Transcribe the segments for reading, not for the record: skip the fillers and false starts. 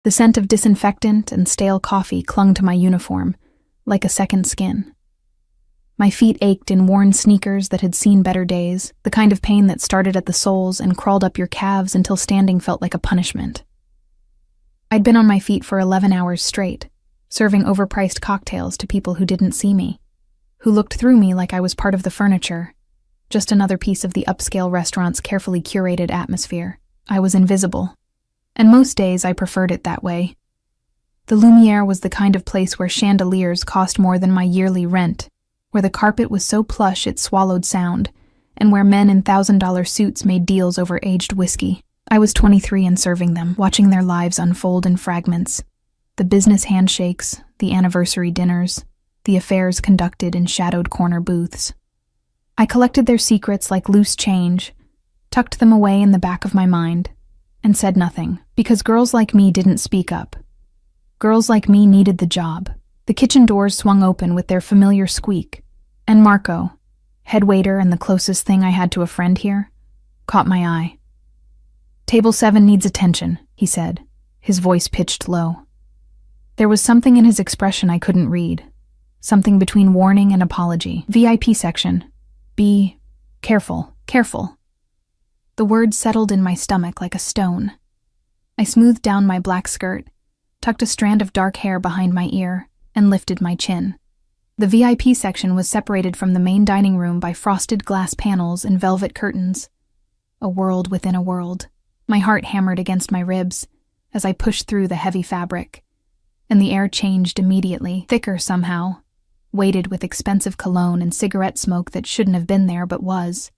The scent of disinfectant and stale coffee clung to my uniform, like a second skin. My feet ached in worn sneakers that had seen better days, the kind of pain that started at the soles and crawled up your calves until standing felt like a punishment. I'd been on my feet for 11 hours straight, serving overpriced cocktails to people who didn't see me, who looked through me like I was part of the furniture, just another piece of the upscale restaurant's carefully curated atmosphere. I was invisible, and most days I preferred it that way. The Lumiere was the kind of place where chandeliers cost more than my yearly rent, where the carpet was so plush it swallowed sound, and where men in $1,000 suits made deals over aged whiskey. I was 23 and serving them, watching their lives unfold in fragments. The business handshakes, the anniversary dinners, the affairs conducted in shadowed corner booths. I collected their secrets like loose change, tucked them away in the back of my mind, and said nothing, because girls like me didn't speak up. Girls like me needed the job. The kitchen doors swung open with their familiar squeak, and Marco, head waiter and the closest thing I had to a friend here, caught my eye. "Table 7 needs attention," he said, his voice pitched low. There was something in his expression I couldn't read, something between warning and apology. "VIP section. Be careful, careful." The words settled in my stomach like a stone. I smoothed down my black skirt, tucked a strand of dark hair behind my ear, and lifted my chin. The VIP section was separated from the main dining room by frosted glass panels and velvet curtains. A world within a world. My heart hammered against my ribs as I pushed through the heavy fabric, and the air changed immediately, thicker somehow, weighted with expensive cologne and cigarette smoke that shouldn't have been there but was.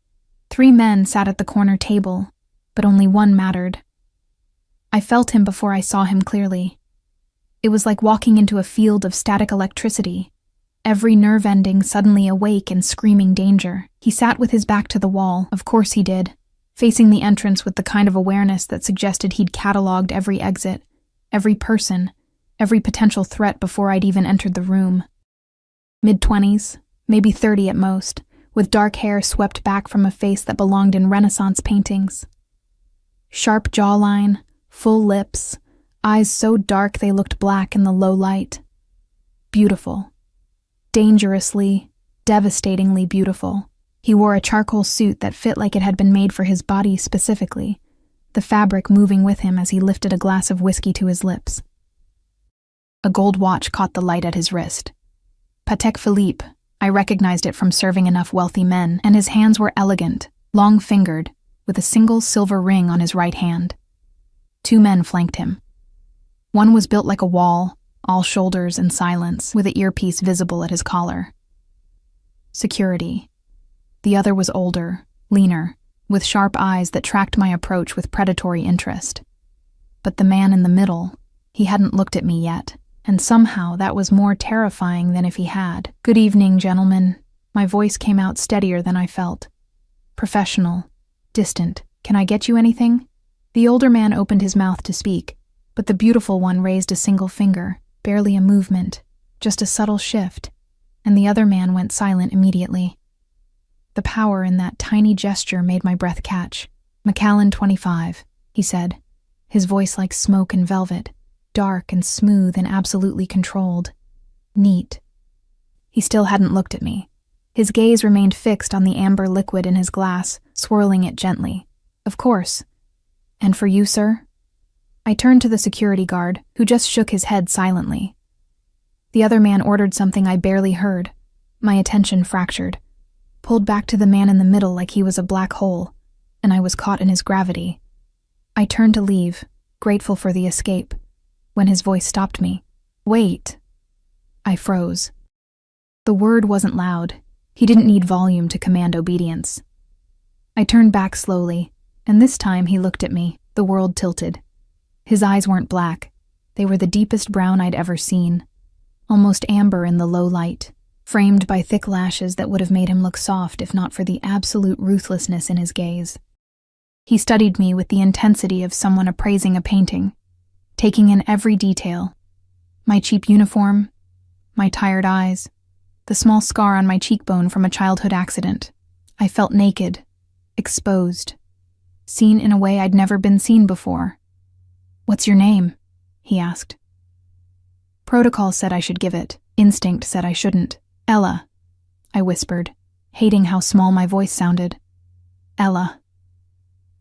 3 men sat at the corner table, but only one mattered. I felt him before I saw him clearly. It was like walking into a field of static electricity, every nerve ending suddenly awake and screaming danger. He sat with his back to the wall, of course he did, facing the entrance with the kind of awareness that suggested he'd catalogued every exit, every person, every potential threat before I'd even entered the room. Mid-20s, maybe 30 at most, with dark hair swept back from a face that belonged in Renaissance paintings. Sharp jawline, full lips, eyes so dark they looked black in the low light. Beautiful. Dangerously, devastatingly beautiful. He wore a charcoal suit that fit like it had been made for his body specifically, the fabric moving with him as he lifted a glass of whiskey to his lips. A gold watch caught the light at his wrist. Patek Philippe, I recognized it from serving enough wealthy men, and his hands were elegant, long-fingered, with a single silver ring on his right hand. 2 men flanked him. One was built like a wall, all shoulders and silence, with an earpiece visible at his collar. Security. The other was older, leaner, with sharp eyes that tracked my approach with predatory interest. But the man in the middle, he hadn't looked at me yet, and somehow that was more terrifying than if he had. "Good evening, gentlemen." My voice came out steadier than I felt. Professional, distant. "Can I get you anything?" The older man opened his mouth to speak, but the beautiful one raised a single finger, barely a movement, just a subtle shift, and the other man went silent immediately. The power in that tiny gesture made my breath catch. "Macallan 25, he said, his voice like smoke and velvet, dark and smooth and absolutely controlled. Neat. He still hadn't looked at me. His gaze remained fixed on the amber liquid in his glass, swirling it gently. "Of course. And for you, sir?" I turned to the security guard, who just shook his head silently. The other man ordered something I barely heard. My attention fractured, pulled back to the man in the middle like he was a black hole, and I was caught in his gravity. I turned to leave, grateful for the escape, when his voice stopped me. "Wait." I froze. The word wasn't loud. He didn't need volume to command obedience. I turned back slowly, and this time he looked at me, the world tilted. His eyes weren't black. They were the deepest brown I'd ever seen, almost amber in the low light, framed by thick lashes that would have made him look soft if not for the absolute ruthlessness in his gaze. He studied me with the intensity of someone appraising a painting, taking in every detail. My cheap uniform, my tired eyes, the small scar on my cheekbone from a childhood accident. I felt naked, exposed, seen in a way I'd never been seen before. "What's your name?" he asked. Protocol said I should give it. Instinct said I shouldn't. Ella, I whispered, hating how small my voice sounded. Ella.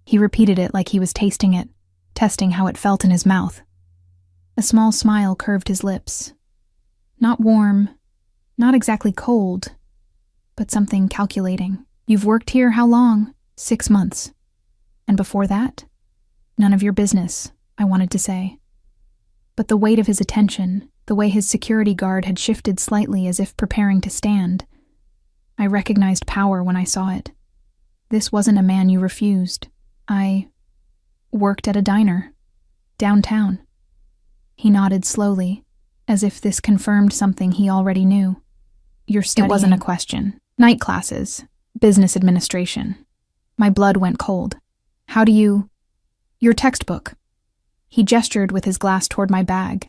He repeated it like he was tasting it, testing how it felt in his mouth. A small smile curved his lips. Not warm, not exactly cold, but something calculating. You've worked here how long? 6 months. And before that? None of your business, I wanted to say. But the weight of his attention, the way his security guard had shifted slightly as if preparing to stand, I recognized power when I saw it. This wasn't a man you refused. I worked at a diner, downtown. He nodded slowly, as if this confirmed something he already knew. You're studying. It wasn't a question. Night classes, business administration. My blood went cold. How do you... Your textbook. He gestured with his glass toward my bag,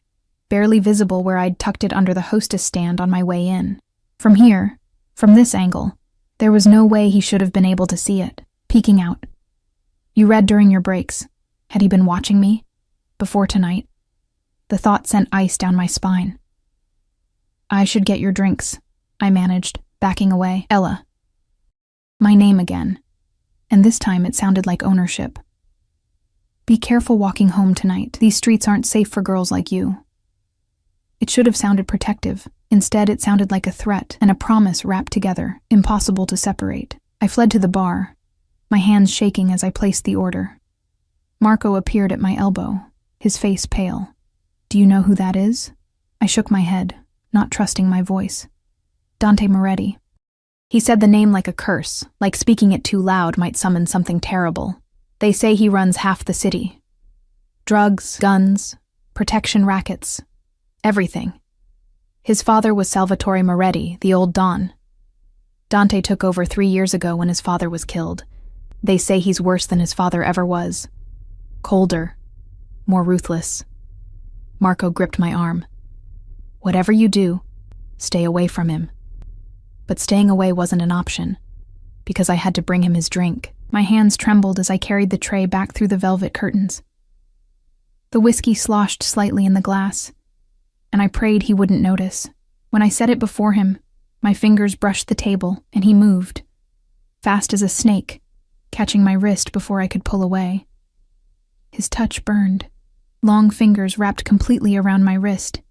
barely visible where I'd tucked it under the hostess stand on my way in. From here, from this angle, there was no way he should have been able to see it, peeking out. You read during your breaks. Had he been watching me? Before tonight? The thought sent ice down my spine. I should get your drinks, I managed, backing away. Ella. My name again. And this time it sounded like ownership. Be careful walking home tonight. These streets aren't safe for girls like you. It should have sounded protective. Instead, it sounded like a threat and a promise wrapped together, impossible to separate. I fled to the bar, my hands shaking as I placed the order. Marco appeared at my elbow, his face pale. Do you know who that is? I shook my head, not trusting my voice. Dante Moretti. He said the name like a curse, like speaking it too loud might summon something terrible. They say he runs half the city. Drugs, guns, protection rackets, everything. His father was Salvatore Moretti, the old Don. Dante took over 3 years ago when his father was killed. They say he's worse than his father ever was. Colder, more ruthless. Marco gripped my arm. Whatever you do, stay away from him. But staying away wasn't an option, because I had to bring him his drink. My hands trembled as I carried the tray back through the velvet curtains. The whiskey sloshed slightly in the glass, and I prayed he wouldn't notice. When I set it before him, my fingers brushed the table, and he moved, fast as a snake, catching my wrist before I could pull away. His touch burned, long fingers wrapped completely around my wrist,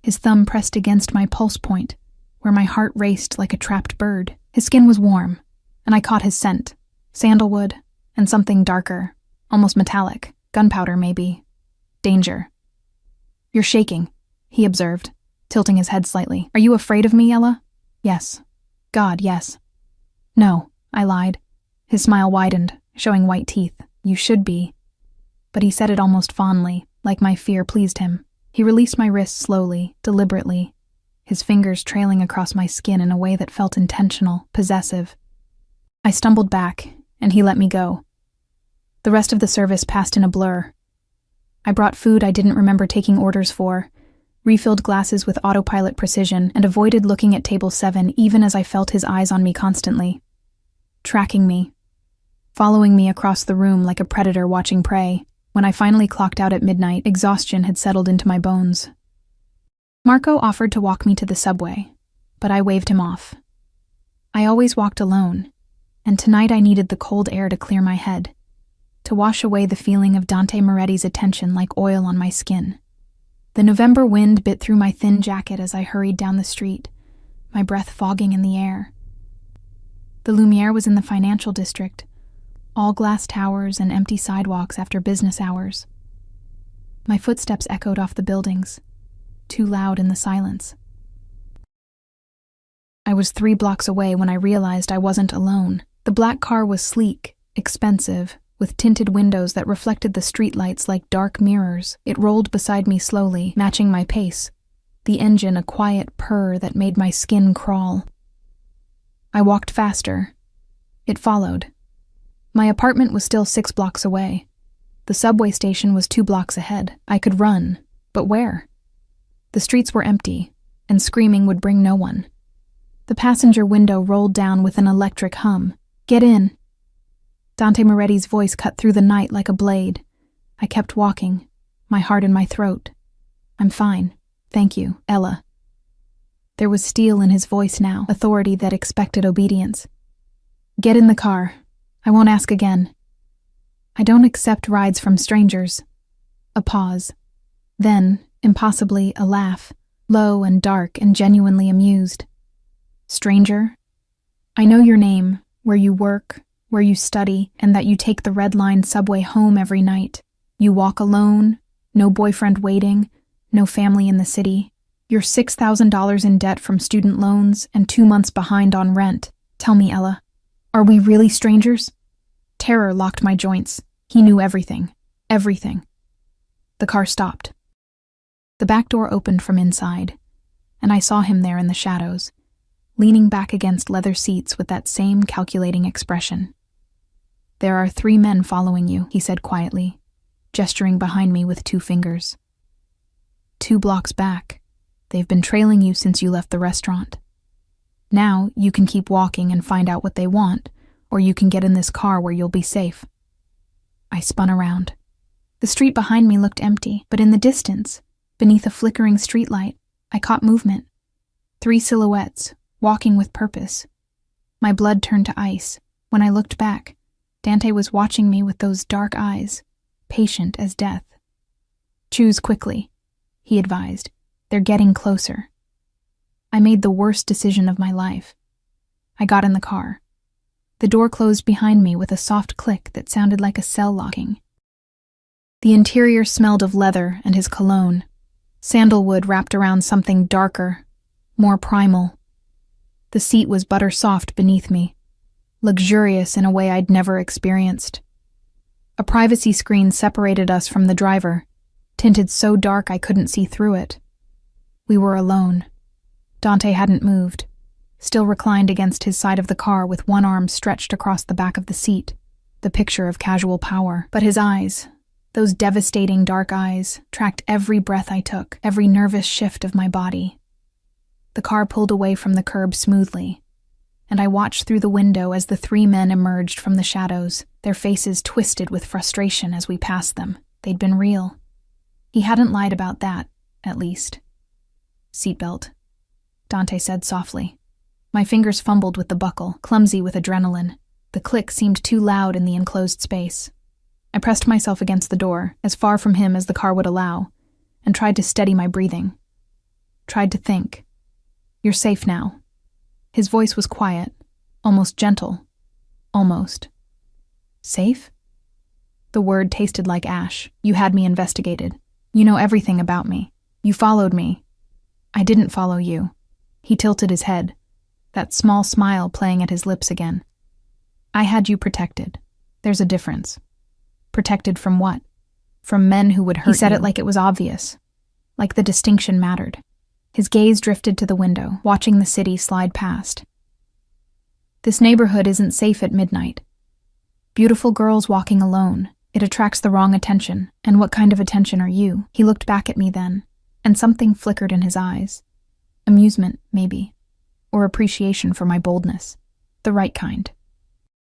his thumb pressed against my pulse point, where my heart raced like a trapped bird. His skin was warm, and I caught his scent. Sandalwood, and something darker, almost metallic, gunpowder maybe. Danger. You're shaking, he observed, tilting his head slightly. Are you afraid of me, Ella? Yes. God, yes. No, I lied. His smile widened, showing white teeth. You should be. But he said it almost fondly, like my fear pleased him. He released my wrist slowly, deliberately, his fingers trailing across my skin in a way that felt intentional, possessive. I stumbled back, and he let me go. The rest of the service passed in a blur. I brought food I didn't remember taking orders for, refilled glasses with autopilot precision, and avoided looking at table 7 even as I felt his eyes on me constantly. Tracking me. Following me across the room like a predator watching prey. When I finally clocked out at midnight, exhaustion had settled into my bones. Marco offered to walk me to the subway, but I waved him off. I always walked alone, and tonight I needed the cold air to clear my head, to wash away the feeling of Dante Moretti's attention like oil on my skin. The November wind bit through my thin jacket as I hurried down the street, my breath fogging in the air. The Lumiere was in the financial district, all glass towers and empty sidewalks after business hours. My footsteps echoed off the buildings, too loud in the silence. I was 3 blocks away when I realized I wasn't alone. The black car was sleek, expensive, with tinted windows that reflected the streetlights like dark mirrors. It rolled beside me slowly, matching my pace, the engine a quiet purr that made my skin crawl. I walked faster. It followed. My apartment was still 6 blocks away. The subway station was 2 blocks ahead. I could run, but where? The streets were empty, and screaming would bring no one. The passenger window rolled down with an electric hum. Get in. Dante Moretti's voice cut through the night like a blade. I kept walking, my heart in my throat. I'm fine. Thank you, Ella. There was steel in his voice now, authority that expected obedience. Get in the car. I won't ask again. I don't accept rides from strangers. A pause. Then, impossibly, a laugh, low and dark and genuinely amused. Stranger? I know your name, where you work, where you study, and that you take the Red Line subway home every night. You walk alone, no boyfriend waiting, no family in the city. You're $6,000 in debt from student loans and 2 months behind on rent. Tell me, Ella, are we really strangers? Terror locked my joints. He knew everything. Everything. The car stopped. The back door opened from inside, and I saw him there in the shadows, leaning back against leather seats with that same calculating expression. There are 3 men following you, he said quietly, gesturing behind me with 2 fingers. 2 blocks back. They've been trailing you since you left the restaurant. Now you can keep walking and find out what they want, or you can get in this car where you'll be safe. I spun around. The street behind me looked empty, but in the distance, beneath a flickering streetlight, I caught movement. 3 silhouettes, walking with purpose. My blood turned to ice. When I looked back, Dante was watching me with those dark eyes, patient as death. Choose quickly, he advised. They're getting closer. I made the worst decision of my life. I got in the car. The door closed behind me with a soft click that sounded like a cell locking. The interior smelled of leather and his cologne, sandalwood wrapped around something darker, more primal. The seat was butter soft beneath me, luxurious in a way I'd never experienced. A privacy screen separated us from the driver, tinted so dark I couldn't see through it. We were alone. Dante hadn't moved, still reclined against his side of the car with one arm stretched across the back of the seat, the picture of casual power. But his eyes, those devastating dark eyes, tracked every breath I took, every nervous shift of my body. The car pulled away from the curb smoothly, and I watched through the window as the 3 men emerged from the shadows, their faces twisted with frustration as we passed them. They'd been real. He hadn't lied about that, at least. Seatbelt, Dante said softly. My fingers fumbled with the buckle, clumsy with adrenaline. The click seemed too loud in the enclosed space. I pressed myself against the door, as far from him as the car would allow, and tried to steady my breathing. Tried to think. You're safe now. His voice was quiet, almost gentle. Almost. Safe? The word tasted like ash. You had me investigated. You know everything about me. You followed me. I didn't follow you. He tilted his head, that small smile playing at his lips again. I had you protected. There's a difference. Protected from what? From men who would hurt you. He said it like it was obvious, like the distinction mattered. His gaze drifted to the window, watching the city slide past. This neighborhood isn't safe at midnight. Beautiful girls walking alone. It attracts the wrong attention. And what kind of attention are you? He looked back at me then, and something flickered in his eyes. Amusement, maybe, or appreciation for my boldness. The right kind.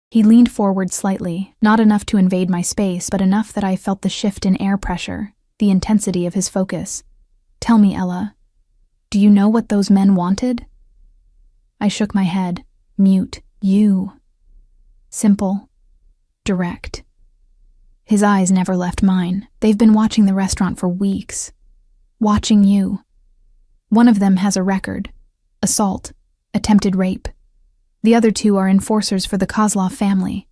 He leaned forward slightly, not enough to invade my space, but enough that I felt the shift in air pressure, the intensity of his focus. Tell me, Ella, do you know what those men wanted? I shook my head, mute. You. Simple. Direct. His eyes never left mine. They've been watching the restaurant for weeks. Watching you. One of them has a record. Assault. Attempted rape. The other 2 are enforcers for the Kozlov family.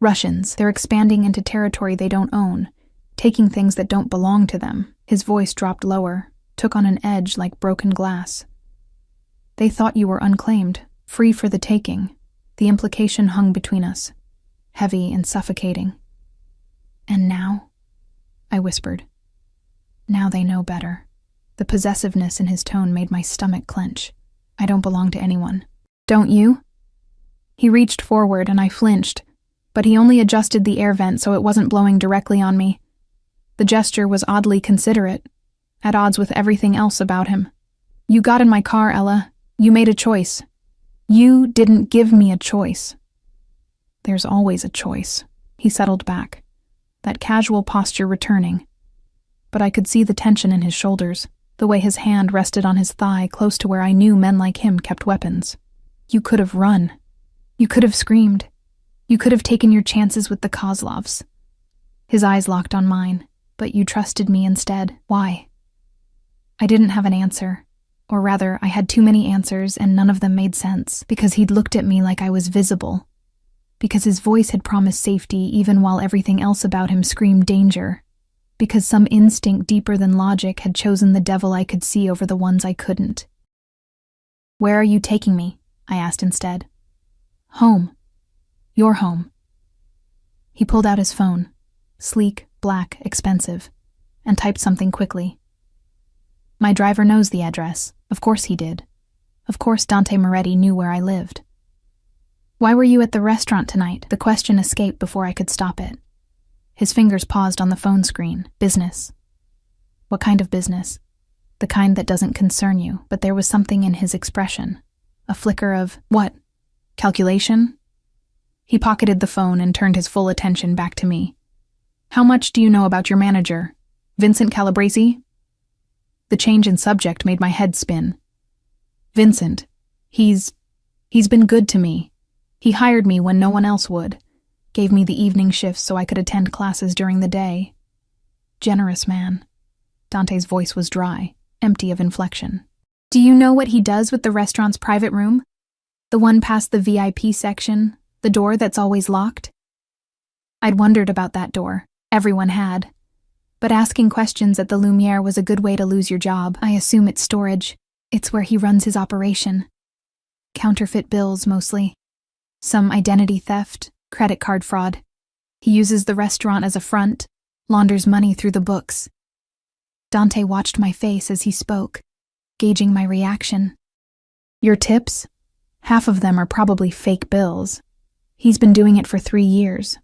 Russians. They're expanding into territory they don't own, taking things that don't belong to them. His voice dropped lower, took on an edge like broken glass. They thought you were unclaimed, free for the taking. The implication hung between us, heavy and suffocating. And now? I whispered. Now they know better. The possessiveness in his tone made my stomach clench. I don't belong to anyone. Don't you? He reached forward and I flinched, but he only adjusted the air vent so it wasn't blowing directly on me. The gesture was oddly considerate, at odds with everything else about him. You got in my car, Ella. You made a choice. You didn't give me a choice. There's always a choice. He settled back, that casual posture returning. But I could see the tension in his shoulders. the way his hand rested on his thigh close to where I knew men like him kept weapons. You could have run. You could have screamed. You could have taken your chances with the Kozlovs. His eyes locked on mine, but you trusted me instead. Why? I didn't have an answer. Or rather, I had too many answers and none of them made sense, because he'd looked at me like I was visible. Because his voice had promised safety even while everything else about him screamed danger. Because some instinct deeper than logic had chosen the devil I could see over the ones I couldn't. Where are you taking me? I asked instead. Home. Your home. He pulled out his phone, sleek, black, expensive, and typed something quickly. My driver knows the address. Of course he did. Of course Dante Moretti knew where I lived. Why were you at the restaurant tonight? The question escaped before I could stop it. His fingers paused on the phone screen. Business. What kind of business? The kind that doesn't concern you, but there was something in his expression. A flicker of, what? Calculation? He pocketed the phone and turned his full attention back to me. How much do you know about your manager? Vincent Calabresi? The change in subject made my head spin. Vincent. He's been good to me. He hired me when no one else would. Gave me the evening shifts so I could attend classes during the day. Generous man. Dante's voice was dry, empty of inflection. Do you know what he does with the restaurant's private room? The one past the VIP section, the door that's always locked? I'd wondered about that door. Everyone had. But asking questions at the Lumiere was a good way to lose your job. I assume it's storage. It's where he runs his operation. Counterfeit bills, mostly. Some identity theft, credit card fraud. He uses the restaurant as a front, launders money through the books. Dante watched my face as he spoke, gauging my reaction. Your tips? Half of them are probably fake bills. He's been doing it for 3 years.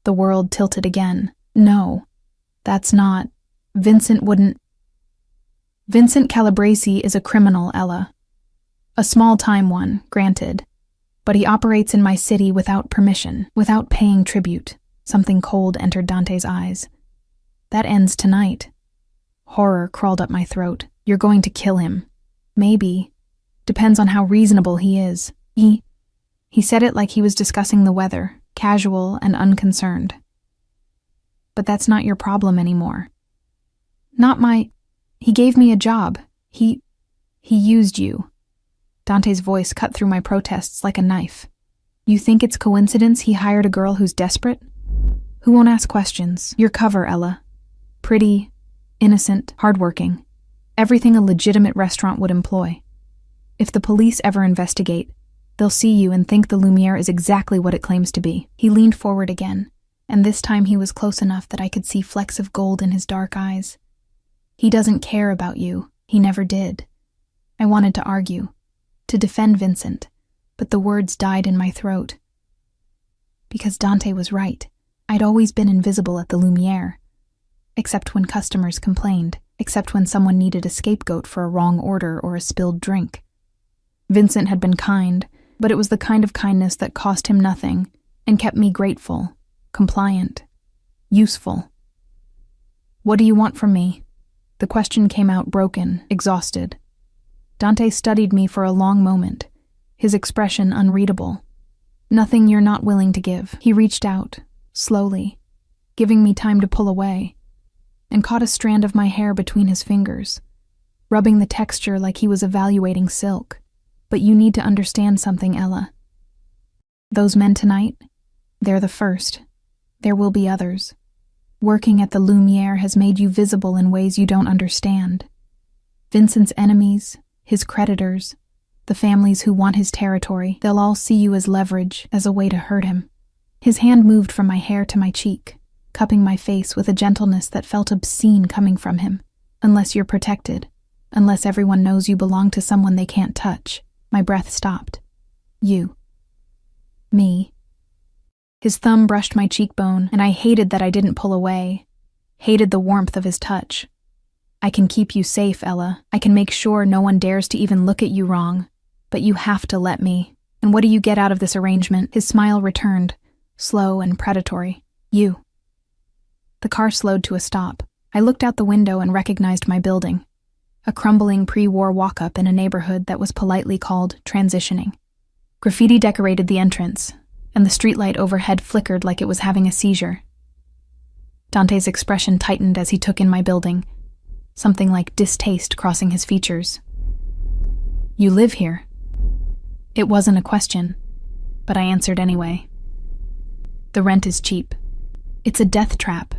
The world tilted again. No. That's not. Vincent Calabresi is a criminal, Ella. A small-time one, granted. But he operates in my city without permission, without paying tribute. Something cold entered Dante's eyes. That ends tonight. Horror crawled up my throat. You're going to kill him. Maybe. Depends on how reasonable he is. He said it like he was discussing the weather, casual and unconcerned. But that's not your problem anymore. He gave me a job. He used you. Dante's voice cut through my protests like a knife. You think it's coincidence he hired a girl who's desperate? Who won't ask questions? Your cover, Ella. Pretty, innocent, hardworking. Everything a legitimate restaurant would employ. If the police ever investigate, they'll see you and think the Lumiere is exactly what it claims to be. He leaned forward again, and this time he was close enough that I could see flecks of gold in his dark eyes. He doesn't care about you. He never did. I wanted to argue, to defend Vincent, but the words died in my throat. Because Dante was right. I'd always been invisible at the Lumiere. Except when customers complained, except when someone needed a scapegoat for a wrong order or a spilled drink. Vincent had been kind, but it was the kind of kindness that cost him nothing and kept me grateful, compliant, useful. What do you want from me? The question came out broken, exhausted. Dante studied me for a long moment, his expression unreadable. Nothing you're not willing to give. He reached out, slowly, giving me time to pull away, and caught a strand of my hair between his fingers, rubbing the texture like he was evaluating silk. But you need to understand something, Ella. Those men tonight, they're the first. There will be others. Working at the Lumiere has made you visible in ways you don't understand. Vincent's enemies, his creditors, the families who want his territory, they'll all see you as leverage, as a way to hurt him. His hand moved from my hair to my cheek, cupping my face with a gentleness that felt obscene coming from him. Unless you're protected, unless everyone knows you belong to someone they can't touch. My breath stopped. You. Me. His thumb brushed my cheekbone, and I hated that I didn't pull away. Hated the warmth of his touch. I can keep you safe, Ella. I can make sure no one dares to even look at you wrong. But you have to let me. And what do you get out of this arrangement? His smile returned, slow and predatory. You. The car slowed to a stop. I looked out the window and recognized my building. a crumbling pre-war walk-up in a neighborhood that was politely called transitioning. Graffiti decorated the entrance, and the streetlight overhead flickered like it was having a seizure. Dante's expression tightened as he took in my building, something like distaste crossing his features. "You live here?" It wasn't a question, but I answered anyway. "The rent is cheap. It's a death trap."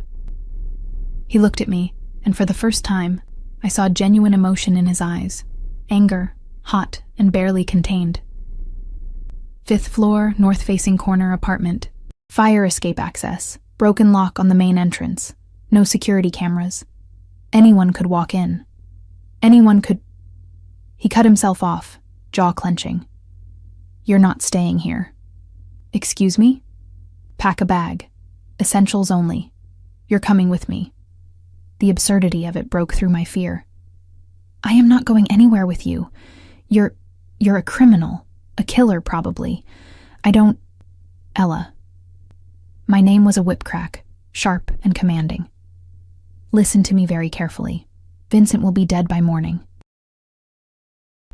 He looked at me, and for the first time, I saw genuine emotion in his eyes. Anger, hot and barely contained. 5th floor, north-facing corner apartment. Fire escape access. Broken lock on the main entrance. No security cameras. Anyone could walk in. Anyone could... He cut himself off, jaw clenching. "You're not staying here." "Excuse me?" "Pack a bag. Essentials only. You're coming with me." The absurdity of it broke through my fear. "I am not going anywhere with you. You're a criminal. A killer, probably. I don't..." "Ella." My name was a whipcrack, sharp and commanding. "Listen to me very carefully. Vincent will be dead by morning."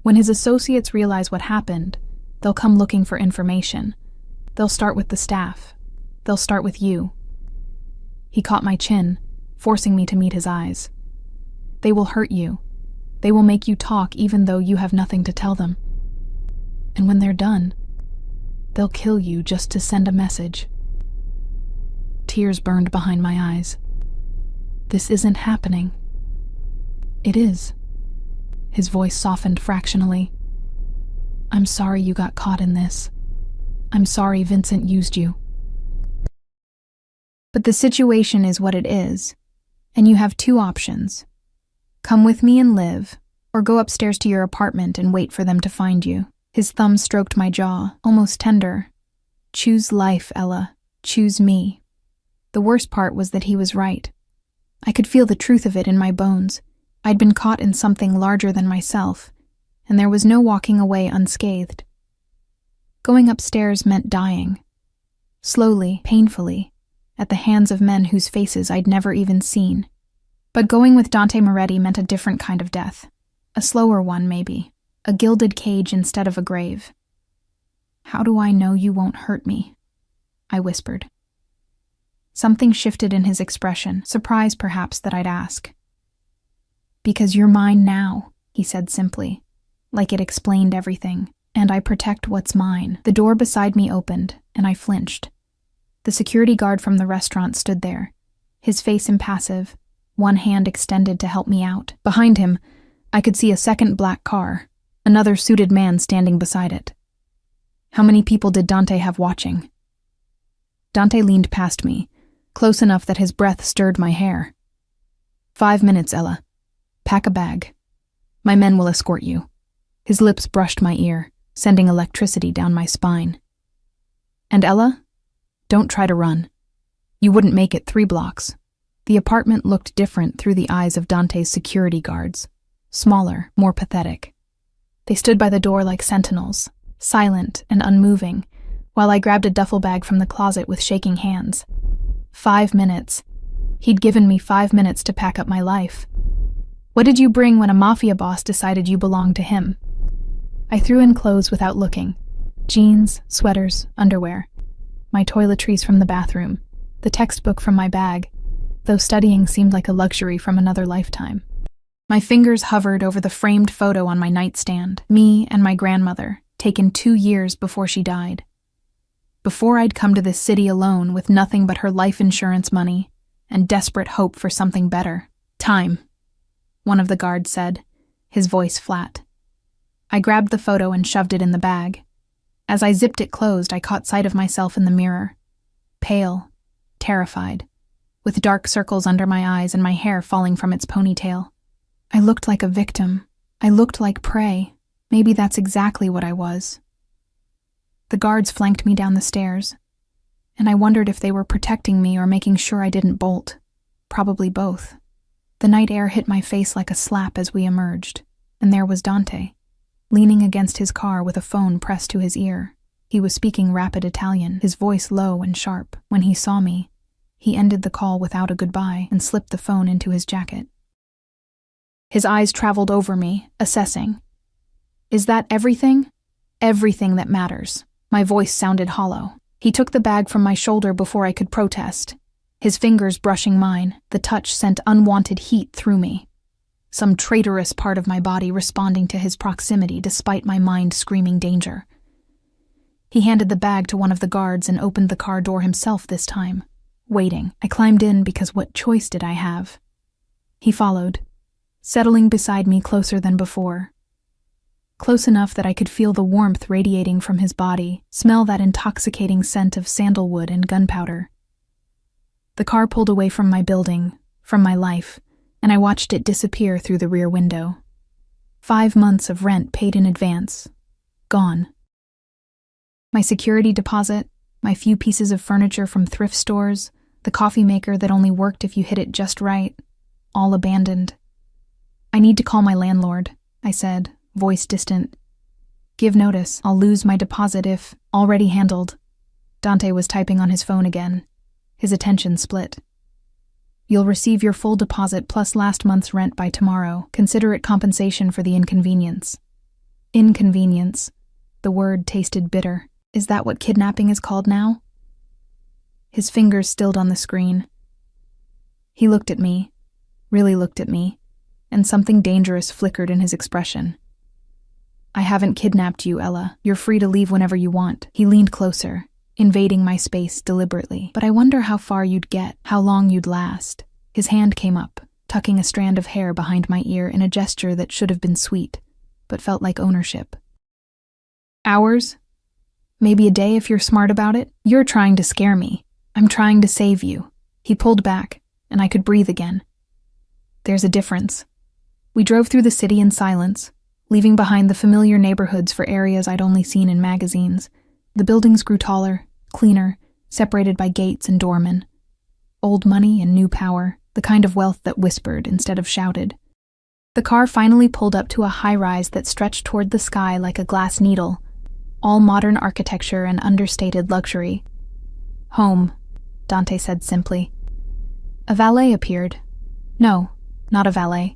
When his associates realize what happened, they'll come looking for information. They'll start with the staff. They'll start with you. He caught my chin, forcing me to meet his eyes. "They will hurt you. They will make you talk even though you have nothing to tell them. And when they're done, they'll kill you just to send a message." Tears burned behind my eyes. "This isn't happening." "It is." His voice softened fractionally. "I'm sorry you got caught in this. I'm sorry Vincent used you. But the situation is what it is, and you have two options. Come with me and live, or go upstairs to your apartment and wait for them to find you." His thumb stroked my jaw, almost tender. "Choose life, Ella. Choose me." The worst part was that he was right. I could feel the truth of it in my bones. I'd been caught in something larger than myself, and there was no walking away unscathed. Going upstairs meant dying. Slowly, painfully, at the hands of men whose faces I'd never even seen. But going with Dante Moretti meant a different kind of death. A slower one, maybe. A gilded cage instead of a grave. "How do I know you won't hurt me?" I whispered. Something shifted in his expression, surprise perhaps that I'd ask. "Because you're mine now," he said simply, like it explained everything, "and I protect what's mine." The door beside me opened, and I flinched. The security guard from the restaurant stood there, his face impassive, one hand extended to help me out. Behind him, I could see a second black car, another suited man standing beside it. How many people did Dante have watching? Dante leaned past me, close enough that his breath stirred my hair. 5 minutes, Ella. Pack a bag. My men will escort you." His lips brushed my ear, sending electricity down my spine. "And Ella, don't try to run. You wouldn't make it 3 blocks. The apartment looked different through the eyes of Dante's security guards. Smaller, more pathetic. They stood by the door like sentinels, silent and unmoving, while I grabbed a duffel bag from the closet with shaking hands. 5 minutes. He'd given me 5 minutes to pack up my life. What did you bring when a Mafia boss decided you belonged to him? I threw in clothes without looking. Jeans, sweaters, underwear. My toiletries from the bathroom. The textbook from my bag, though studying seemed like a luxury from another lifetime. My fingers hovered over the framed photo on my nightstand, me and my grandmother, taken 2 years before she died. Before I'd come to this city alone with nothing but her life insurance money and desperate hope for something better. "Time," one of the guards said, his voice flat. I grabbed the photo and shoved it in the bag. As I zipped it closed, I caught sight of myself in the mirror. Pale, terrified, with dark circles under my eyes and my hair falling from its ponytail. I looked like a victim. I looked like prey. Maybe that's exactly what I was. The guards flanked me down the stairs, and I wondered if they were protecting me or making sure I didn't bolt. Probably both. The night air hit my face like a slap as we emerged, and there was Dante, leaning against his car with a phone pressed to his ear. He was speaking rapid Italian, his voice low and sharp. When he saw me, he ended the call without a goodbye and slipped the phone into his jacket. His eyes traveled over me, assessing. Is that everything? Everything that matters. My voice sounded hollow. He took the bag from my shoulder before I could protest. His fingers brushing mine, the touch sent unwanted heat through me. Some traitorous part of my body responding to his proximity despite my mind screaming danger. He handed the bag to one of the guards and opened the car door himself this time. Waiting, I climbed in because what choice did I have? He followed, settling beside me closer than before. Close enough that I could feel the warmth radiating from his body, smell that intoxicating scent of sandalwood and gunpowder. The car pulled away from my building, from my life, and I watched it disappear through the rear window. 5 months of rent paid in advance. Gone. My security deposit, my few pieces of furniture from thrift stores, the coffee maker that only worked if you hit it just right, all abandoned. I need to call my landlord, I said, voice distant. Give notice, I'll lose my deposit if, already handled. Dante was typing on his phone again. His attention split. You'll receive your full deposit plus last month's rent by tomorrow. Consider it compensation for the inconvenience. Inconvenience. The word tasted bitter. Is that what kidnapping is called now? His fingers stilled on the screen. He looked at me, really looked at me, and something dangerous flickered in his expression. I haven't kidnapped you, Ella. You're free to leave whenever you want. He leaned closer, invading my space deliberately. But I wonder how far you'd get, how long you'd last. His hand came up, tucking a strand of hair behind my ear in a gesture that should have been sweet, but felt like ownership. Hours? Maybe a day if you're smart about it? You're trying to scare me. I'm trying to save you. He pulled back, and I could breathe again. There's a difference. We drove through the city in silence, leaving behind the familiar neighborhoods for areas I'd only seen in magazines. The buildings grew taller, cleaner, separated by gates and doormen. Old money and new power, the kind of wealth that whispered instead of shouted. The car finally pulled up to a high-rise that stretched toward the sky like a glass needle, all modern architecture and understated luxury. Home, Dante said simply. A valet appeared. No, not a valet.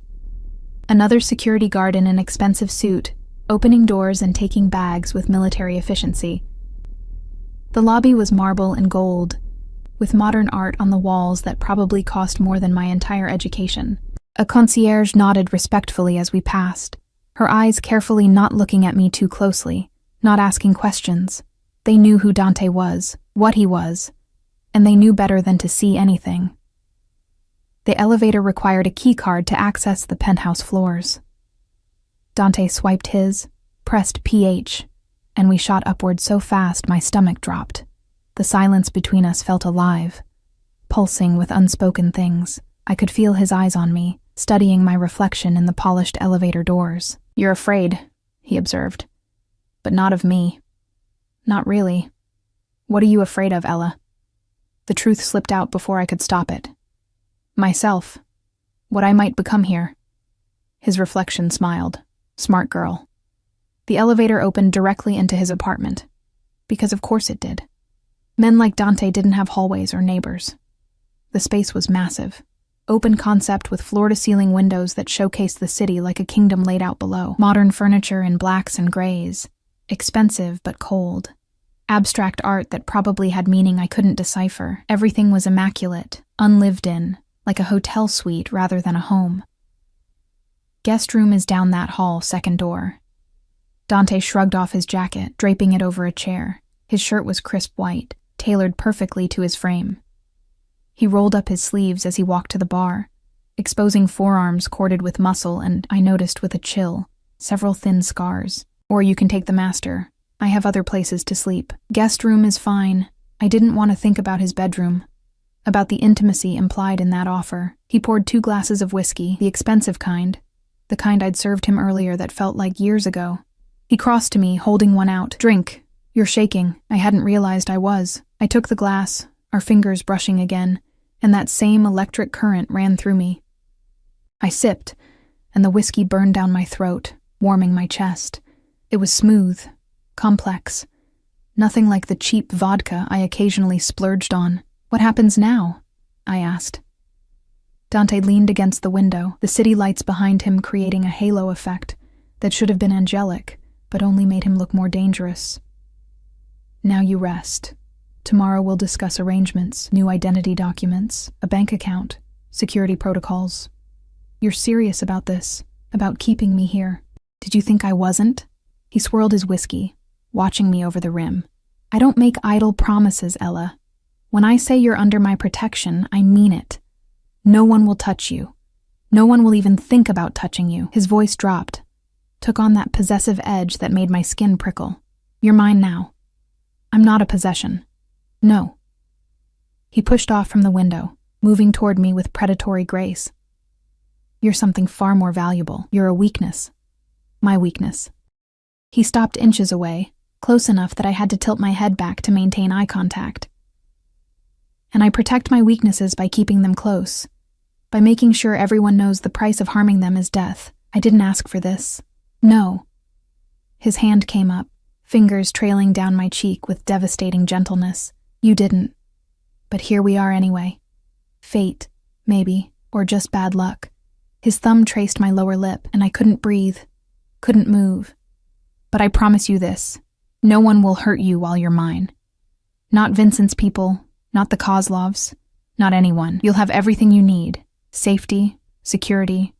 Another security guard in an expensive suit, opening doors and taking bags with military efficiency. The lobby was marble and gold, with modern art on the walls that probably cost more than my entire education. A concierge nodded respectfully as we passed, her eyes carefully not looking at me too closely, not asking questions. They knew who Dante was, what he was, and they knew better than to see anything. The elevator required a key card to access the penthouse floors. Dante swiped his, pressed PH, and we shot upward so fast my stomach dropped. The silence between us felt alive, pulsing with unspoken things. I could feel his eyes on me, studying my reflection in the polished elevator doors. You're afraid, he observed. But not of me. Not really. What are you afraid of, Ella? The truth slipped out before I could stop it. Myself. What I might become here. His reflection smiled. Smart girl. The elevator opened directly into his apartment. Because of course it did. Men like Dante didn't have hallways or neighbors. The space was massive. Open concept with floor-to-ceiling windows that showcased the city like a kingdom laid out below. Modern furniture in blacks and grays. Expensive but cold. Abstract art that probably had meaning I couldn't decipher. Everything was immaculate, unlived in, like a hotel suite rather than a home. Guest room is down that hall, second door. Dante shrugged off his jacket, draping it over a chair. His shirt was crisp white, tailored perfectly to his frame. He rolled up his sleeves as he walked to the bar, exposing forearms corded with muscle and, I noticed with a chill, several thin scars. Or you can take the master. I have other places to sleep. Guest room is fine. I didn't want to think about his bedroom. About the intimacy implied in that offer. He poured 2 glasses of whiskey, the expensive kind. The kind I'd served him earlier that felt like years ago. He crossed to me, holding one out. Drink. You're shaking. I hadn't realized I was. I took the glass, our fingers brushing again, and that same electric current ran through me. I sipped, and the whiskey burned down my throat, warming my chest. It was smooth, complex. Nothing like the cheap vodka I occasionally splurged on. What happens now? I asked. Dante leaned against the window, the city lights behind him creating a halo effect that should have been angelic, but only made him look more dangerous. Now you rest. Tomorrow we'll discuss arrangements, new identity documents, a bank account, security protocols. You're serious about this, about keeping me here. Did you think I wasn't? He swirled his whiskey, watching me over the rim. I don't make idle promises, Ella. When I say you're under my protection, I mean it. No one will touch you. No one will even think about touching you. His voice dropped, took on that possessive edge that made my skin prickle. You're mine now. I'm not a possession. No. He pushed off from the window, moving toward me with predatory grace. You're something far more valuable. You're a weakness. My weakness. He stopped inches away, close enough that I had to tilt my head back to maintain eye contact. And I protect my weaknesses by keeping them close, by making sure everyone knows the price of harming them is death. I didn't ask for this. No. His hand came up, fingers trailing down my cheek with devastating gentleness. You didn't. But here we are anyway. Fate, maybe, or just bad luck. His thumb traced my lower lip, and I couldn't breathe, couldn't move. But I promise you this, no one will hurt you while you're mine. Not Vincent's people, not the Kozlovs, not anyone. You'll have everything you need. Safety, security,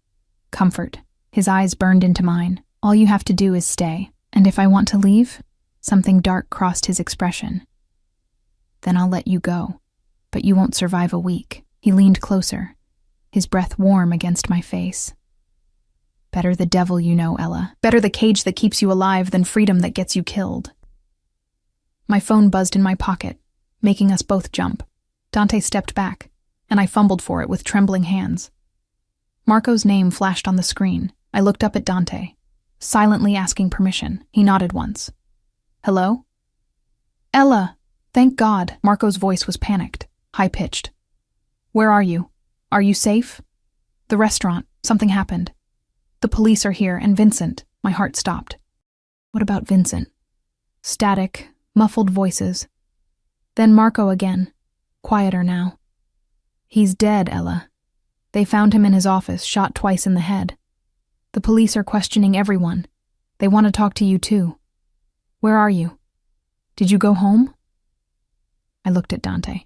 comfort. His eyes burned into mine. All you have to do is stay. And if I want to leave, something dark crossed his expression. Then I'll let you go, but you won't survive a week. He leaned closer, his breath warm against my face. Better the devil you know, Ella. Better the cage that keeps you alive than freedom that gets you killed. My phone buzzed in my pocket, making us both jump. Dante stepped back, and I fumbled for it with trembling hands. Marco's name flashed on the screen. I looked up at Dante, silently asking permission. He nodded once. Hello? Ella! Thank God. Marco's voice was panicked, high-pitched. Where are you? Are you safe? The restaurant. Something happened. The police are here, and Vincent. My heart stopped. What about Vincent? Static, muffled voices. Then Marco again, quieter now. He's dead, Ella. They found him in his office, shot twice in the head. The police are questioning everyone. They want to talk to you too. Where are you? Did you go home? I looked at Dante.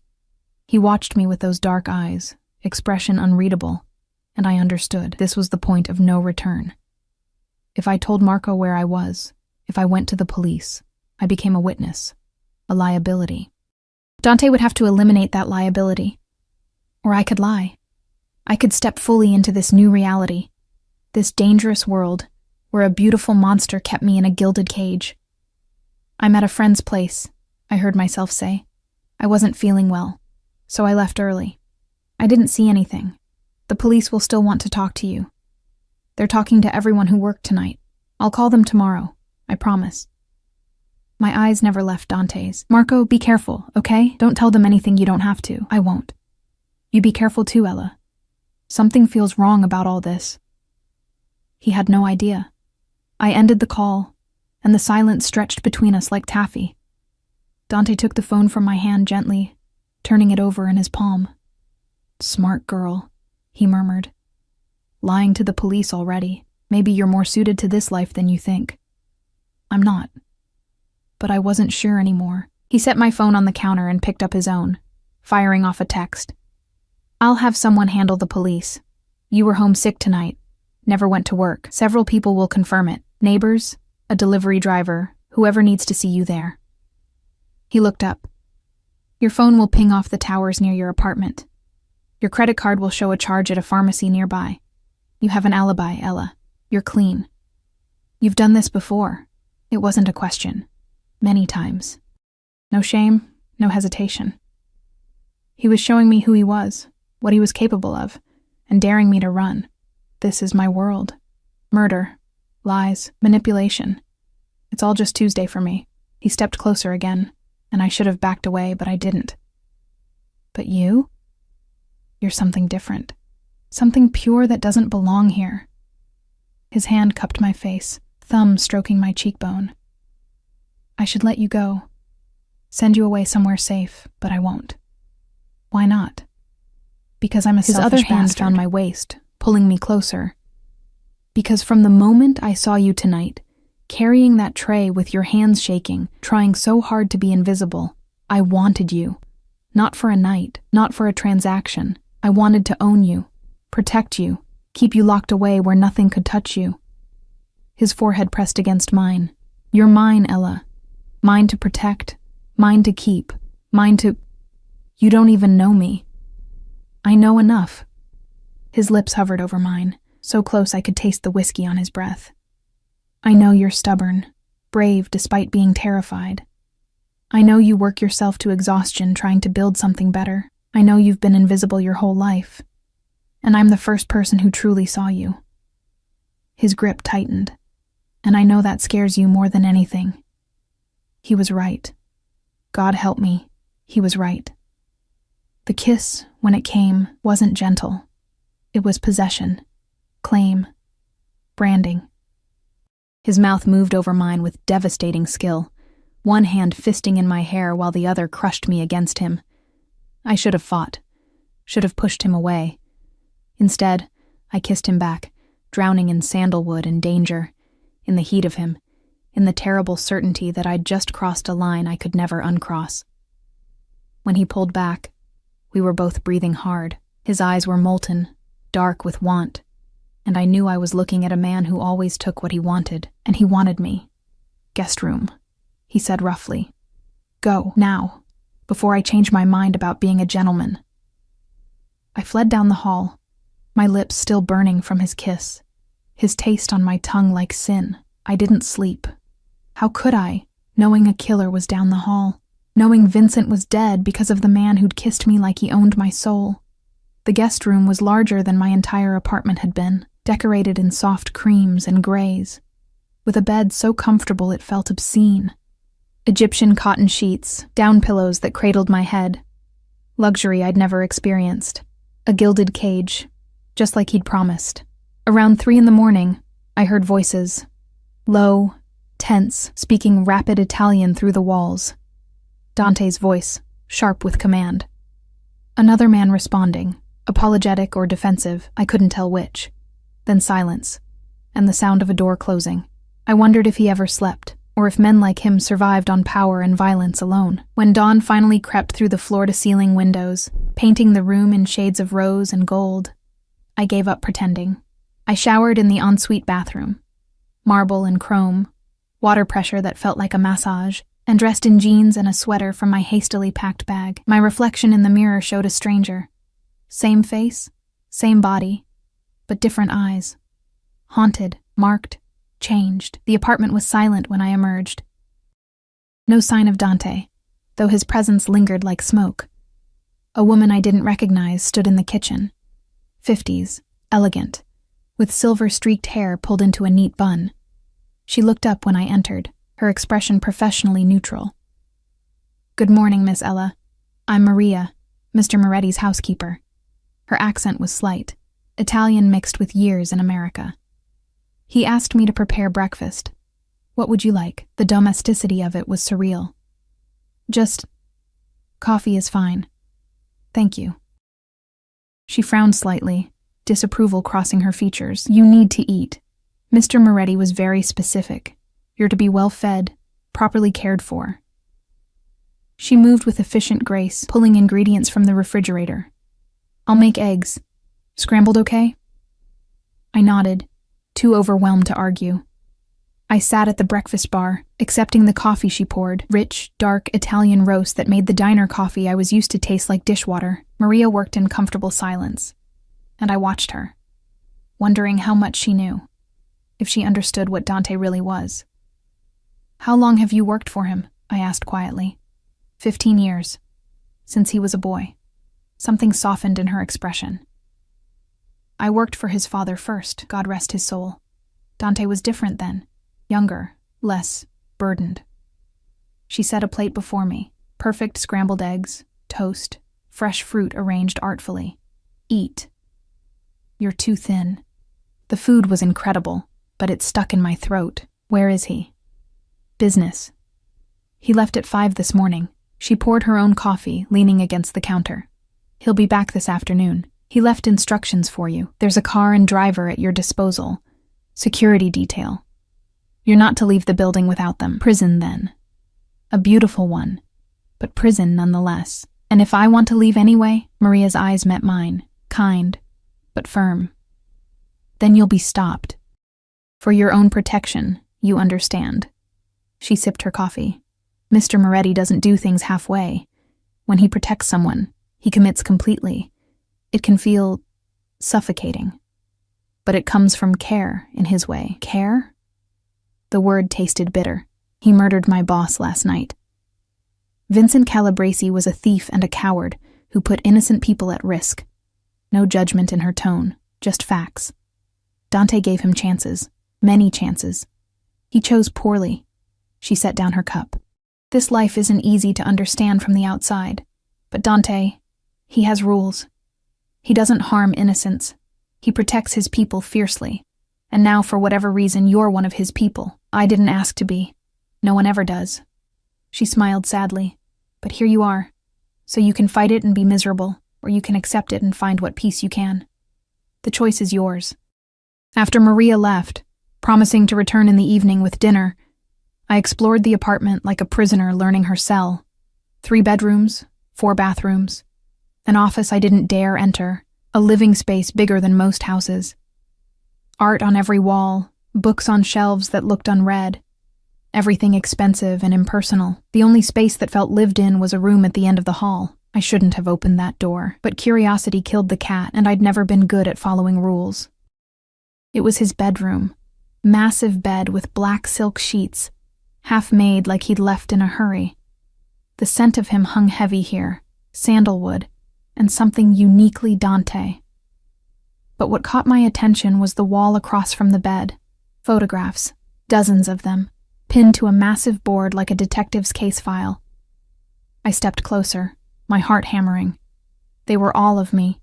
He watched me with those dark eyes, expression unreadable, and I understood. This was the point of no return. If I told Marco where I was, if I went to the police, I became a witness, a liability. Dante would have to eliminate that liability. Or I could lie. I could step fully into this new reality, this dangerous world where a beautiful monster kept me in a gilded cage. I'm at a friend's place, I heard myself say. I wasn't feeling well, so I left early. I didn't see anything. The police will still want to talk to you. They're talking to everyone who worked tonight. I'll call them tomorrow, I promise. My eyes never left Dante's. Marco, be careful, okay? Don't tell them anything you don't have to. I won't. You be careful too, Ella. Something feels wrong about all this. He had no idea. I ended the call, and the silence stretched between us like taffy. Dante took the phone from my hand gently, turning it over in his palm. Smart girl, he murmured. Lying to the police already. Maybe you're more suited to this life than you think. I'm not. But I wasn't sure anymore. He set my phone on the counter and picked up his own, firing off a text. I'll have someone handle the police. You were home sick tonight. Never went to work. Several people will confirm it. Neighbors, a delivery driver, whoever needs to see you there. He looked up. Your phone will ping off the towers near your apartment. Your credit card will show a charge at a pharmacy nearby. You have an alibi, Ella. You're clean. You've done this before. It wasn't a question. Many times. No shame, no hesitation. He was showing me who he was, what he was capable of, and daring me to run. This is my world. Murder, lies, manipulation. It's all just Tuesday for me. He stepped closer again, and I should have backed away, but I didn't. But you? You're something different. Something pure that doesn't belong here. His hand cupped my face, thumb stroking my cheekbone. I should let you go. Send you away somewhere safe, but I won't. Why not? Because I'm a selfish bastard. His other hand found my waist, pulling me closer. Because from the moment I saw you tonight, carrying that tray with your hands shaking, trying so hard to be invisible, I wanted you. Not for a night, not for a transaction. I wanted to own you, protect you, keep you locked away where nothing could touch you. His forehead pressed against mine. You're mine, Ella. Mine to protect, mine to keep, mine to... You don't even know me. I know enough. His lips hovered over mine, so close I could taste the whiskey on his breath. I know you're stubborn, brave despite being terrified. I know you work yourself to exhaustion trying to build something better. I know you've been invisible your whole life. And I'm the first person who truly saw you. His grip tightened, and I know that scares you more than anything. He was right. God help me, he was right. The kiss, when it came, wasn't gentle. It was possession, claim, branding. His mouth moved over mine with devastating skill, one hand fisting in my hair while the other crushed me against him. I should have fought, should have pushed him away. Instead, I kissed him back, drowning in sandalwood and danger, in the heat of him, in the terrible certainty that I'd just crossed a line I could never uncross. When he pulled back, we were both breathing hard. His eyes were molten, dark with want, and I knew I was looking at a man who always took what he wanted, and he wanted me. Guest room, he said roughly. Go, now, before I change my mind about being a gentleman. I fled down the hall, my lips still burning from his kiss, his taste on my tongue like sin. I didn't sleep. How could I, knowing a killer was down the hall? Knowing Vincent was dead because of the man who'd kissed me like he owned my soul. The guest room was larger than my entire apartment had been, decorated in soft creams and grays, with a bed so comfortable it felt obscene. Egyptian cotton sheets, down pillows that cradled my head. Luxury I'd never experienced. A gilded cage, just like he'd promised. Around 3 a.m, I heard voices, low, tense, speaking rapid Italian through the walls. Dante's voice, sharp with command. Another man responding, apologetic or defensive, I couldn't tell which. Then silence, and the sound of a door closing. I wondered if he ever slept, or if men like him survived on power and violence alone. When dawn finally crept through the floor-to-ceiling windows, painting the room in shades of rose and gold, I gave up pretending. I showered in the ensuite bathroom. Marble and chrome, water pressure that felt like a massage, and dressed in jeans and a sweater from my hastily packed bag. My reflection in the mirror showed a stranger. Same face, same body, but different eyes. Haunted, marked, changed. The apartment was silent when I emerged. No sign of Dante, though his presence lingered like smoke. A woman I didn't recognize stood in the kitchen. 50s, elegant, with silver-streaked hair pulled into a neat bun. She looked up when I entered, her expression professionally neutral. Good morning, Miss Ella. I'm Maria, Mr. Moretti's housekeeper. Her accent was slight, Italian mixed with years in America. He asked me to prepare breakfast. What would you like? The domesticity of it was surreal. Just... coffee is fine. Thank you. She frowned slightly, disapproval crossing her features. You need to eat. Mr. Moretti was very specific. You're to be well fed, properly cared for. She moved with efficient grace, pulling ingredients from the refrigerator. I'll make eggs. Scrambled okay? I nodded, too overwhelmed to argue. I sat at the breakfast bar, accepting the coffee she poured, rich, dark Italian roast that made the diner coffee I was used to taste like dishwater. Maria worked in comfortable silence, and I watched her, wondering how much she knew, if she understood what Dante really was. How long have you worked for him? I asked quietly. 15 years, since he was a boy. Something softened in her expression. I worked for his father first, God rest his soul. Dante was different then, younger, less burdened. She set a plate before me, perfect scrambled eggs, toast, fresh fruit arranged artfully. Eat. You're too thin. The food was incredible, but it stuck in my throat. Where is he? Business. He left at 5 this morning. She poured her own coffee, leaning against the counter. He'll be back this afternoon. He left instructions for you. There's a car and driver at your disposal. Security detail. You're not to leave the building without them. Prison, then. A beautiful one, but prison nonetheless. And if I want to leave anyway, Maria's eyes met mine, kind, but firm. Then you'll be stopped. For your own protection, you understand. She sipped her coffee. Mr. Moretti doesn't do things halfway. When he protects someone, he commits completely. It can feel suffocating. But it comes from care in his way. Care? The word tasted bitter. He murdered my boss last night. Vincent Calabresi was a thief and a coward who put innocent people at risk. No judgment in her tone, just facts. Dante gave him chances, many chances. He chose poorly. She set down her cup. This life isn't easy to understand from the outside. But Dante, he has rules. He doesn't harm innocents. He protects his people fiercely. And now, for whatever reason, you're one of his people. I didn't ask to be. No one ever does. She smiled sadly. But here you are. So you can fight it and be miserable, or you can accept it and find what peace you can. The choice is yours. After Maria left, promising to return in the evening with dinner, I explored the apartment like a prisoner learning her cell. 3 bedrooms, 4 bathrooms, an office I didn't dare enter, a living space bigger than most houses. Art on every wall, books on shelves that looked unread. Everything expensive and impersonal. The only space that felt lived in was a room at the end of the hall. I shouldn't have opened that door, but curiosity killed the cat, and I'd never been good at following rules. It was his bedroom. Massive bed with black silk sheets, half made like he'd left in a hurry. The scent of him hung heavy here, sandalwood, and something uniquely Dante. But what caught my attention was the wall across from the bed. Photographs, dozens of them, pinned to a massive board like a detective's case file. I stepped closer, my heart hammering. They were all of me.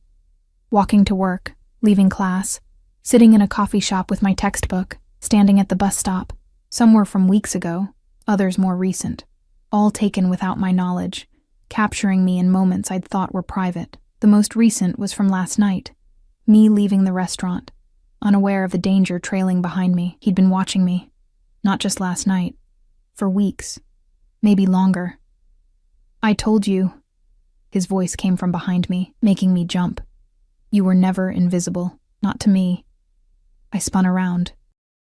Walking to work, leaving class, sitting in a coffee shop with my textbook, standing at the bus stop. Some were from weeks ago, others more recent. All taken without my knowledge, capturing me in moments I'd thought were private. The most recent was from last night. Me leaving the restaurant, unaware of the danger trailing behind me. He'd been watching me. Not just last night. For weeks. Maybe longer. I told you. His voice came from behind me, making me jump. You were never invisible. Not to me. I spun around.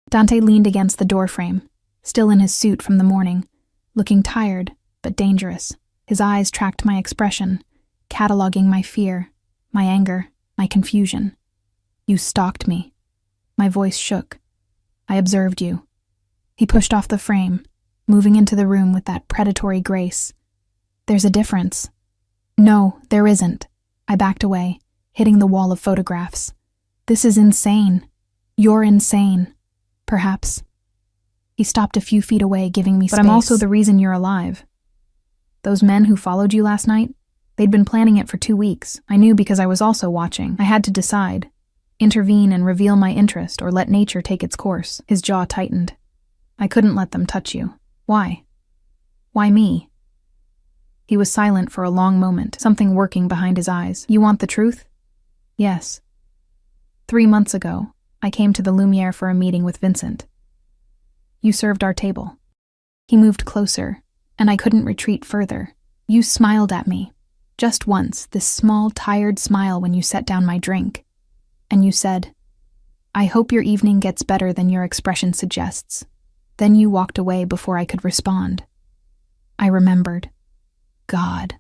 Dante leaned against the doorframe, still in his suit from the morning, looking tired, but dangerous. His eyes tracked my expression, cataloging my fear, my anger, my confusion. You stalked me. My voice shook. I observed you. He pushed off the frame, moving into the room with that predatory grace. There's a difference. No, there isn't. I backed away, hitting the wall of photographs. This is insane. You're insane. Perhaps. He stopped a few feet away, giving me space. But I'm also the reason you're alive. Those men who followed you last night, they'd been planning it for 2 weeks. I knew because I was also watching. I had to decide. Intervene and reveal my interest, or let nature take its course. His jaw tightened. I couldn't let them touch you. Why? Why me? He was silent for a long moment, something working behind his eyes. You want the truth? Yes. 3 months ago, I came to the Lumiere for a meeting with Vincent. You served our table. He moved closer, and I couldn't retreat further. You smiled at me. Just once, this small, tired smile when you set down my drink. And you said, I hope your evening gets better than your expression suggests. Then you walked away before I could respond. I remembered. God,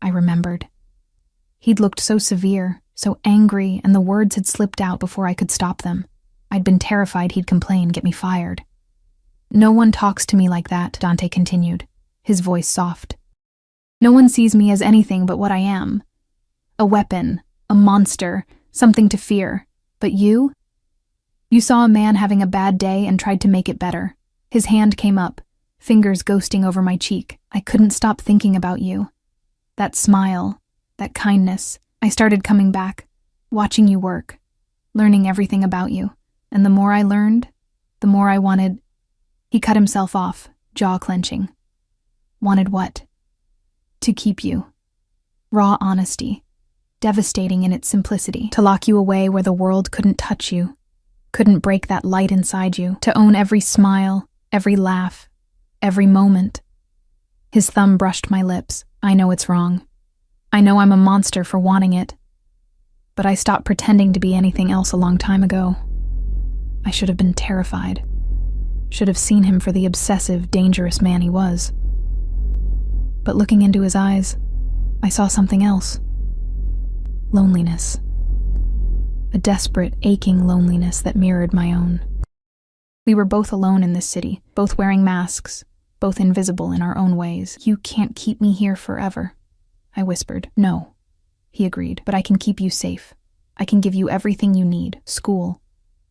I remembered. He'd looked so severe, so angry, and the words had slipped out before I could stop them. I'd been terrified he'd complain, get me fired. No one talks to me like that, Dante continued, his voice soft. No one sees me as anything but what I am. A weapon, a monster, something to fear. But you? You saw a man having a bad day and tried to make it better. His hand came up, fingers ghosting over my cheek. I couldn't stop thinking about you. That smile, that kindness. I started coming back, watching you work, learning everything about you. And the more I learned, the more I wanted... He cut himself off, jaw clenching. Wanted what? To keep you. Raw honesty. devastating in its simplicity, to lock you away where the world couldn't touch you, couldn't break that light inside you, to own every smile, every laugh, every moment. His thumb brushed my lips. I know it's wrong. I know I'm a monster for wanting it. But I stopped pretending to be anything else a long time ago. I should have been terrified. Should have seen him for the obsessive, dangerous man he was. But looking into his eyes, I saw something else. Loneliness. A desperate, aching loneliness that mirrored my own. We were both alone in this city, both wearing masks, both invisible in our own ways. "You can't keep me here forever," I whispered. "No," he agreed, "but I can keep you safe. I can give you everything you need, school,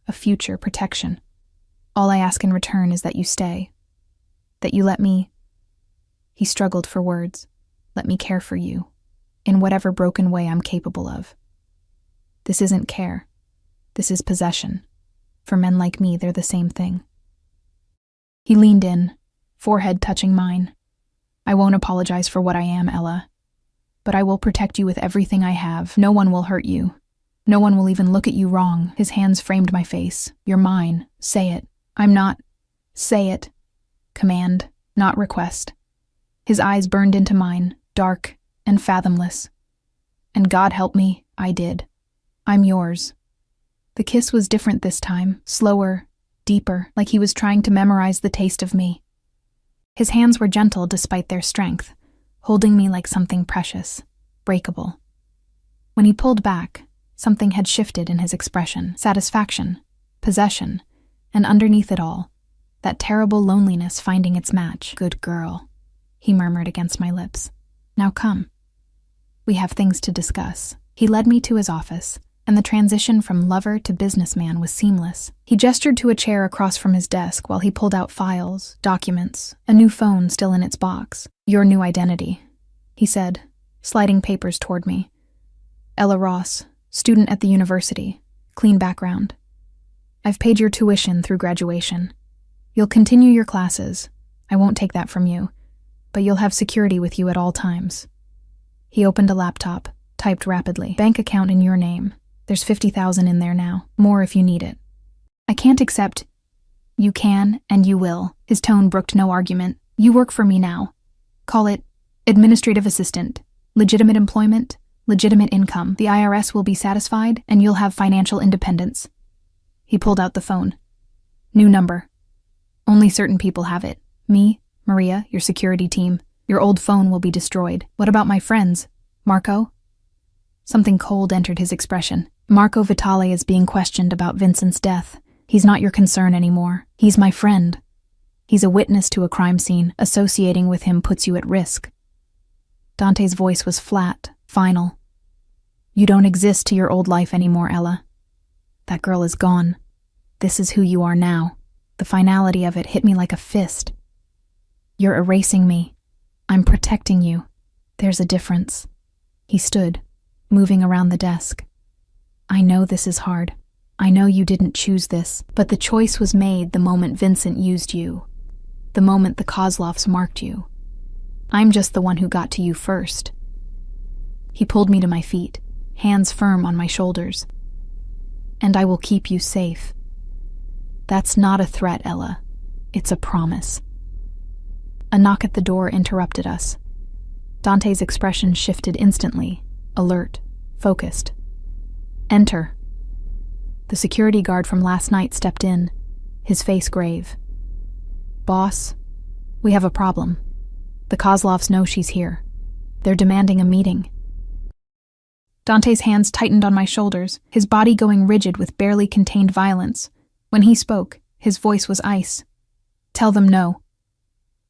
a future, protection. All I ask in return is that you stay, that you let me—" He struggled for words. "Let me care for you, in whatever broken way I'm capable of. This isn't care. This is possession. For men like me, they're the same thing." He leaned in, forehead touching mine. "I won't apologize for what I am, Ella. But I will protect you with everything I have. No one will hurt you. No one will even look at you wrong." His hands framed my face. "You're mine. Say it. I'm not—" "Say it." Command, not request. His eyes burned into mine, dark and fathomless. And God help me, I did. "I'm yours." The kiss was different this time, slower, deeper, like he was trying to memorize the taste of me. His hands were gentle despite their strength, holding me like something precious, breakable. When he pulled back, something had shifted in his expression. Satisfaction, possession, and underneath it all, that terrible loneliness finding its match. "Good girl," he murmured against my lips. "Now come. We have things to discuss." He led me to his office, and the transition from lover to businessman was seamless. He gestured to a chair across from his desk while he pulled out files, documents, a new phone still in its box. "Your new identity," he said, sliding papers toward me. "Ella Ross, student at the university, clean background. I've paid your tuition through graduation. You'll continue your classes. I won't take that from you, but you'll have security with you at all times." He opened a laptop, typed rapidly. "Bank account in your name. There's $50,000 in there now. More if you need it." "I can't accept—" "You can, and you will." His tone brooked no argument. "You work for me now. Call it administrative assistant. Legitimate employment, legitimate income. The IRS will be satisfied, and you'll have financial independence." He pulled out the phone. "New number. Only certain people have it. Me, Maria, your security team. Your old phone will be destroyed. What about my friends? Marco?" Something cold entered his expression. "Marco Vitale is being questioned about Vincent's death. He's not your concern anymore. He's my friend. He's a witness to a crime scene. Associating with him puts you at risk." Dante's voice was flat, final. "You don't exist to your old life anymore, Ella. That girl is gone. This is who you are now." The finality of it hit me like a fist. "You're erasing me. I'm protecting you. There's a difference." He stood, moving around the desk. "I know this is hard. I know you didn't choose this, but the choice was made the moment Vincent used you, the moment the Kozlovs marked you. I'm just the one who got to you first." He pulled me to my feet, hands firm on my shoulders. "And I will keep you safe. That's not a threat, Ella. It's a promise." A knock at the door interrupted us. Dante's expression shifted instantly, alert, focused. "Enter." The security guard from last night stepped in, his face grave. "Boss, we have a problem. The Kozlovs know she's here. They're demanding a meeting." Dante's hands tightened on my shoulders, his body going rigid with barely contained violence. When he spoke, his voice was ice. "Tell them no.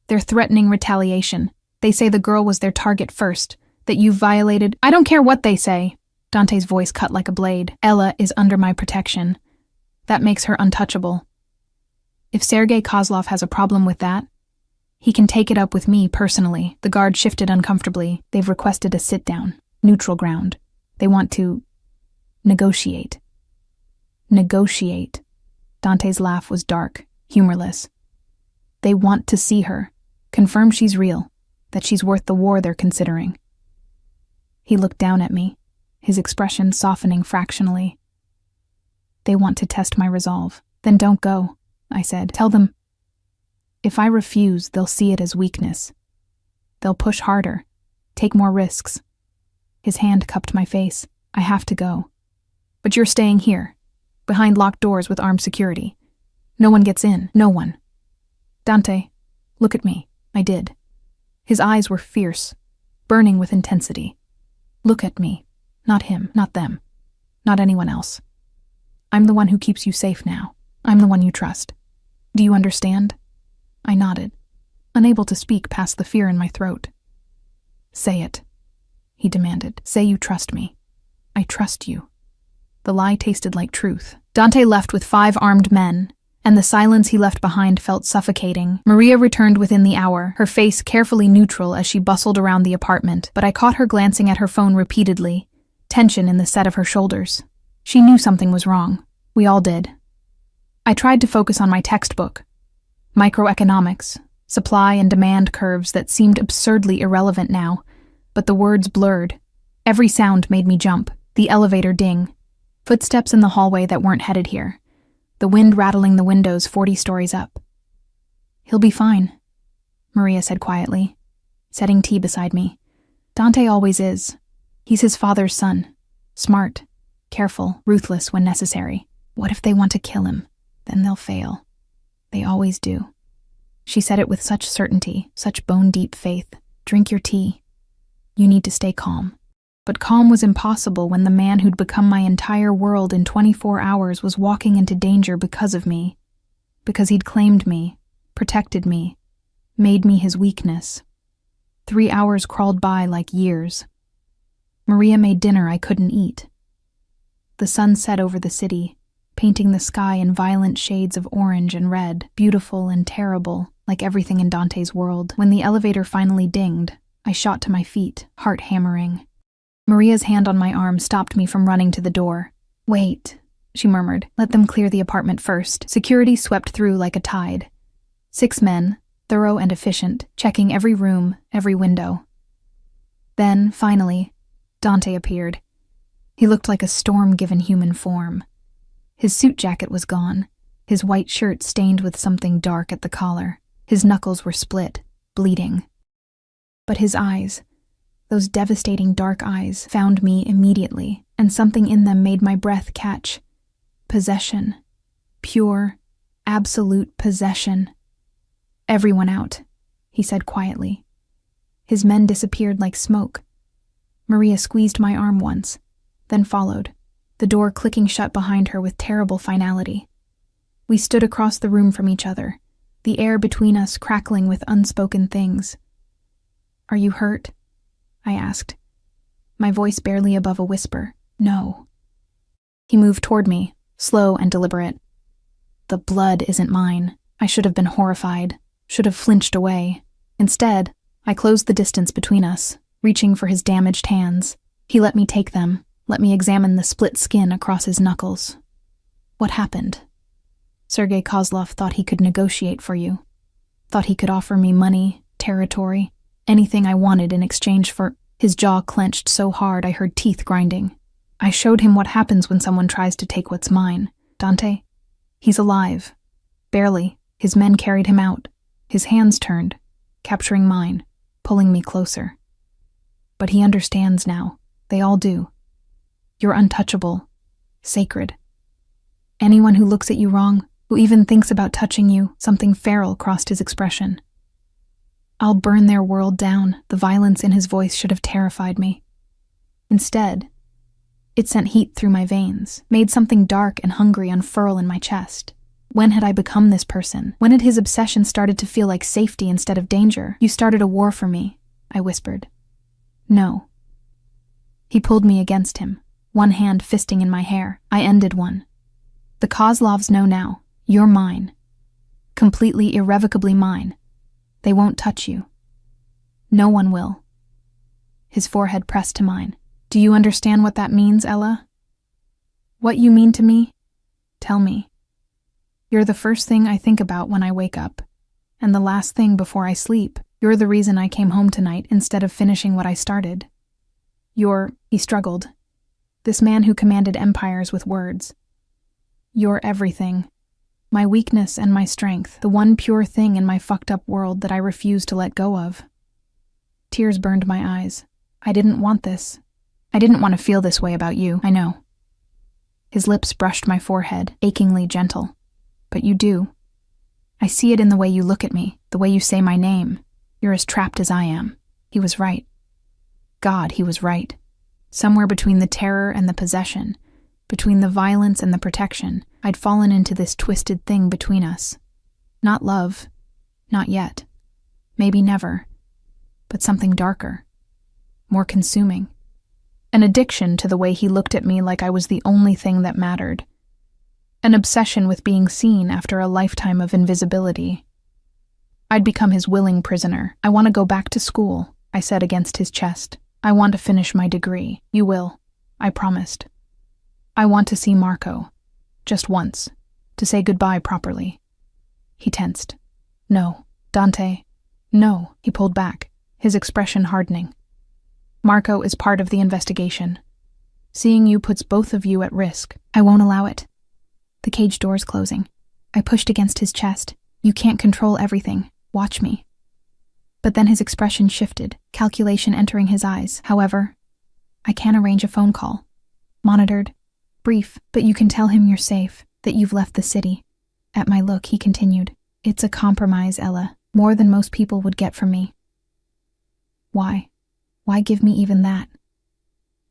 They're threatening retaliation. They say the girl was their target first, that you violated—" "I don't care what they say." Dante's voice cut like a blade. "Ella is under my protection. That makes her untouchable. If Sergei Kozlov has a problem with that, he can take it up with me personally." The guard shifted uncomfortably. "They've requested a sit-down, neutral ground. They want to negotiate." "Negotiate." Dante's laugh was dark, humorless. "They want to see her, confirm she's real, that she's worth the war they're considering." He looked down at me, his expression softening fractionally. They want to test my resolve. Then don't go, I said. Tell them. If I refuse, they'll see it as weakness. They'll push harder, take more risks. His hand cupped my face. I have to go. But you're staying here, behind locked doors with armed security. No one gets in, no one. Dante, look at me. I did. His eyes were fierce, burning with intensity. Look at me. Not him, not them, not anyone else. I'm the one who keeps you safe now. I'm the one you trust. Do you understand? I nodded, unable to speak past the fear in my throat. Say it, he demanded. Say you trust me. I trust you. The lie tasted like truth. Dante left with 5 armed men, and the silence he left behind felt suffocating. Maria returned within the hour, her face carefully neutral as she bustled around the apartment, but I caught her glancing at her phone repeatedly, tension in the set of her shoulders. She knew something was wrong. We all did. I tried to focus on my textbook. Microeconomics, supply and demand curves that seemed absurdly irrelevant now, but the words blurred. Every sound made me jump. The elevator ding. Footsteps in the hallway that weren't headed here. The wind rattling the windows 40 stories up. He'll be fine, Maria said quietly, setting tea beside me. Dante always is. He's his father's son. Smart, careful, ruthless when necessary. What if they want to kill him? Then they'll fail. They always do. She said it with such certainty, such bone-deep faith. Drink your tea. You need to stay calm. But calm was impossible when the man who'd become my entire world in 24 hours was walking into danger because of me. Because he'd claimed me, protected me, made me his weakness. 3 hours crawled by like years. Maria made dinner I couldn't eat. The sun set over the city, painting the sky in violent shades of orange and red, beautiful and terrible, like everything in Dante's world. When the elevator finally dinged, I shot to my feet, heart hammering. Maria's hand on my arm stopped me from running to the door. Wait, she murmured. Let them clear the apartment first. Security swept through like a tide. 6 men, thorough and efficient, checking every room, every window. Then, finally, Dante appeared. He looked like a storm given human form. His suit jacket was gone, his white shirt stained with something dark at the collar. His knuckles were split, bleeding. But his eyes, those devastating dark eyes, found me immediately, and something in them made my breath catch. Possession. Pure, absolute possession. Everyone out, he said quietly. His men disappeared like smoke. Maria squeezed my arm once, then followed, the door clicking shut behind her with terrible finality. We stood across the room from each other, the air between us crackling with unspoken things. Are you hurt? I asked, my voice barely above a whisper. No. He moved toward me, slow and deliberate. The blood isn't mine. I should have been horrified, should have flinched away. Instead, I closed the distance between us, reaching for his damaged hands. He let me take them, let me examine the split skin across his knuckles. What happened? Sergei Kozlov thought he could negotiate for you. Thought he could offer me money, territory, anything I wanted in exchange for... His jaw clenched so hard I heard teeth grinding. I showed him what happens when someone tries to take what's mine. Dante? He's alive. Barely. His men carried him out. His hands turned, capturing mine, pulling me closer. But he understands now. They all do. You're untouchable. Sacred. Anyone who looks at you wrong, who even thinks about touching you, something feral crossed his expression. I'll burn their world down. The violence in his voice should have terrified me. Instead, it sent heat through my veins, made something dark and hungry unfurl in my chest. When had I become this person? When had his obsession started to feel like safety instead of danger? You started a war for me, I whispered. No. He pulled me against him, one hand fisting in my hair. I ended one. The Kozlovs know now. You're mine. Completely, irrevocably mine. They won't touch you. No one will. His forehead pressed to mine. Do you understand what that means, Ella? What you mean to me? Tell me. You're the first thing I think about when I wake up, and the last thing before I sleep. You're the reason I came home tonight instead of finishing what I started. He struggled, This man who commanded empires with words. You're everything. My weakness and my strength, the one pure thing in my fucked up world that I refuse to let go of. Tears burned my eyes. I didn't want this. I didn't want to feel this way about you, I know. His lips brushed my forehead, achingly gentle. But you do. I see it in the way you look at me, the way you say my name. You're as trapped as I am. He was right. God, he was right. Somewhere between the terror and the possession, between the violence and the protection, I'd fallen into this twisted thing between us. Not love. Not yet. Maybe never. But something darker. More consuming. An addiction to the way he looked at me like I was the only thing that mattered. An obsession with being seen after a lifetime of invisibility. I'd become his willing prisoner. I want to go back to school, I said against his chest. I want to finish my degree. You will, I promised. I want to see Marco. Just once. To say goodbye properly. He tensed. No, Dante. No, he pulled back, his expression hardening. Marco is part of the investigation. Seeing you puts both of you at risk. I won't allow it. The cage doors closing. I pushed against his chest. You can't control everything. Watch me. But then his expression shifted, calculation entering his eyes. However, I can arrange a phone call. Monitored. Brief, but you can tell him you're safe, that you've left the city. At my look, he continued. It's a compromise, Ella. More than most people would get from me. Why? Why give me even that?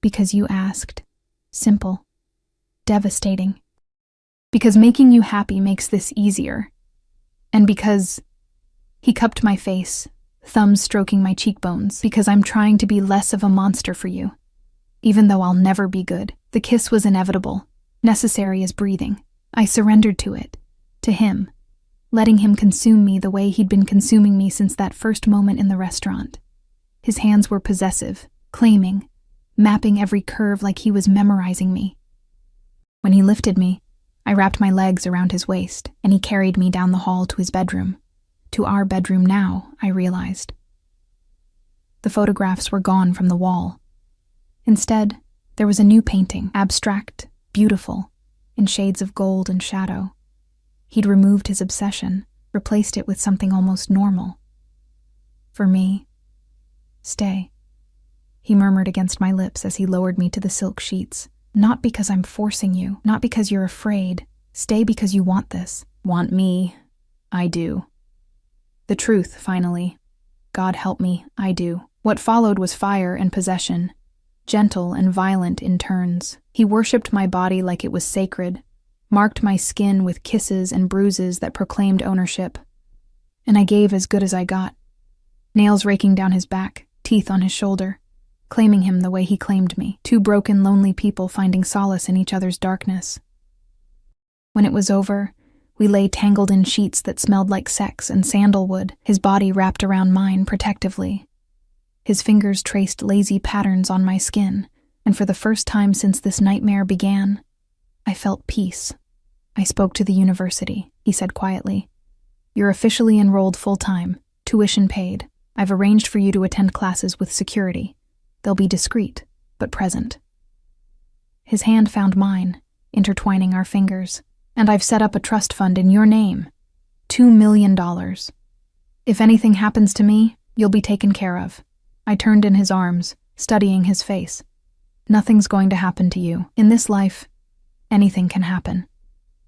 Because you asked. Simple. Devastating. Because making you happy makes this easier. And because... He cupped my face, thumbs stroking my cheekbones, because I'm trying to be less of a monster for you. Even though I'll never be good, the kiss was inevitable, necessary as breathing. I surrendered to it, to him, letting him consume me the way he'd been consuming me since that first moment in the restaurant. His hands were possessive, claiming, mapping every curve like he was memorizing me. When he lifted me, I wrapped my legs around his waist, and he carried me down the hall to his bedroom. To our bedroom now, I realized. The photographs were gone from the wall. Instead, there was a new painting, abstract, beautiful, in shades of gold and shadow. He'd removed his obsession, replaced it with something almost normal. For me, stay, he murmured against my lips as he lowered me to the silk sheets. Not because I'm forcing you, not because you're afraid. Stay because you want this. Want me? I do. The truth, finally. God help me, I do. What followed was fire and possession, gentle and violent in turns. He worshipped my body like it was sacred, marked my skin with kisses and bruises that proclaimed ownership. And I gave as good as I got. Nails raking down his back, teeth on his shoulder, claiming him the way he claimed me. Two broken, lonely people finding solace in each other's darkness. When it was over, we lay tangled in sheets that smelled like sex and sandalwood, his body wrapped around mine protectively. His fingers traced lazy patterns on my skin, and for the first time since this nightmare began, I felt peace. I spoke to the university, he said quietly. You're officially enrolled full-time, tuition paid. I've arranged for you to attend classes with security. They'll be discreet, but present. His hand found mine, intertwining our fingers. And I've set up a trust fund in your name. $2 million. If anything happens to me, you'll be taken care of. I turned in his arms, studying his face. Nothing's going to happen to you. In this life, anything can happen.